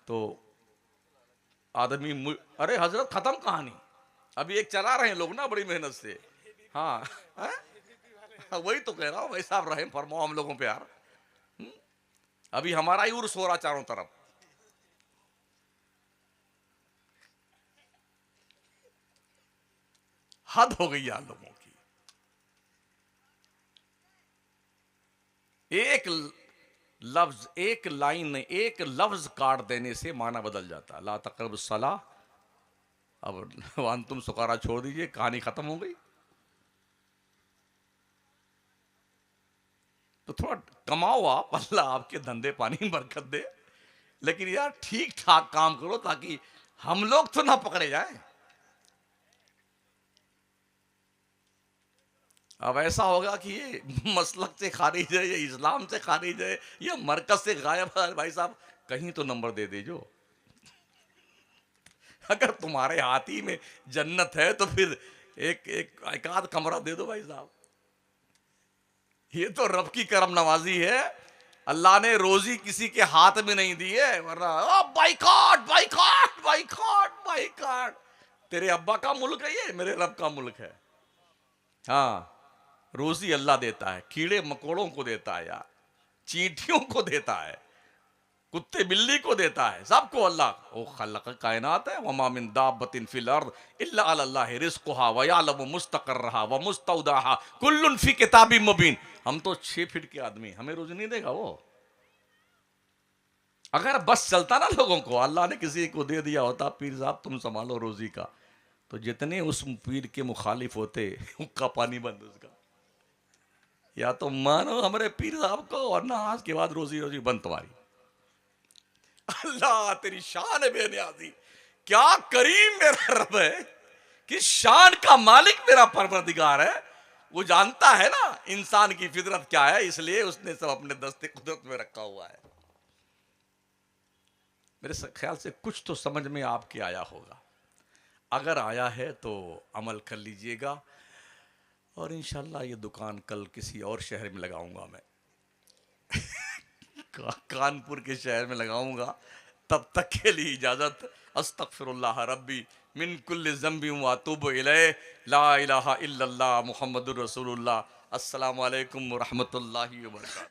Speaker 1: तो आदमी अरे हजरत खत्म कहानी, अभी एक चला रहे हैं लोग ना बड़ी मेहनत से। हाँ, वही तो कह रहा हूं भाई साहब, रहम फरमाओ हम लोगों पे यार। अभी हमारा ही उर्स हो रहा चारों तरफ। हद हो गई यार लोगों की। एक लफ्ज, एक लाइन, एक लफ्ज काट देने से माना बदल जाता। ला तक़रबु सला, अब वान तुम सुकारा छोड़ दीजिए, कहानी खत्म हो गई। तो थोड़ा कमाओ आप, अल्लाह आपके धंधे पानी में बरकत दे, लेकिन यार ठीक ठाक काम करो ताकि हम लोग तो ना पकड़े जाएं। अब ऐसा होगा कि ये मसलक से खारिज है, ये इस्लाम से खारिज है, ये मरकज से गायब है। भाई साहब कहीं तो नंबर दे दीजो। अगर तुम्हारे हाथ ही में जन्नत है तो फिर एक आध कमरा दे दो भाई साहब। ये तो रब की करम नवाजी है। अल्लाह ने रोजी किसी के हाथ में नहीं दी है, वरना बाइकॉट बाइकॉट बाइकॉट बाइकॉट। तेरे अब्बा का मुल्क है ये, मेरे रब का मुल्क है। हाँ, रोजी अल्लाह देता है, कीड़े मकोड़ों को देता है यार, चींटियों को देता है। कुत्ते बिल्ली को देता है, सबको अल्लाह। ओ खलक कायनात है, वमा मिन दाब्बतिन फिल अर्द इल्ला अल्लाह रिज़्क़ुहा व यअलमु मुस्तक़र्रहा व मुस्तौदाहा कुल्लुन फी किताबिम मुबीन। हम तो 6 फीट के आदमी, हमें रोज़ी नहीं देगा वो? अगर बस चलता ना लोगों को, अल्लाह ने किसी को दे दिया होता, पीर साहब तुम संभालो रोजी का, तो जितने उस पीर के मुखालिफ होते उनका पानी बंद उसका। या तो मानो हमारे पीर साहब को, और ना आज के बाद रोजी रोजी बंद तुम्हारी। अल्लाह तेरी शान है बेनियाजी, क्या करीम मेरा रब है कि शान का मालिक मेरा परवरदिगार है। वो जानता है ना इंसान की फितरत क्या है, इसलिए उसने सब अपने दस्ते कुदरत में रखा हुआ है। मेरे ख्याल से कुछ तो समझ में आपके आया होगा। अगर आया है तो अमल कर लीजिएगा, और इंशाल्लाह ये दुकान कल किसी और शहर में लगाऊंगा मैं। कानपुर के शहर में लगाऊंगा। तब तक के लिए इजाजत। अस्तगफिरुल्लाह रब्बी मिन कुल्लि ज़ंबि व अतूबु इलैह, ला इलाहा इल्लल्लाह मुहम्मदुर रसूलुल्लाह। अस्सलामु अलैकुम व रहमतुल्लाहि व बरकातहू।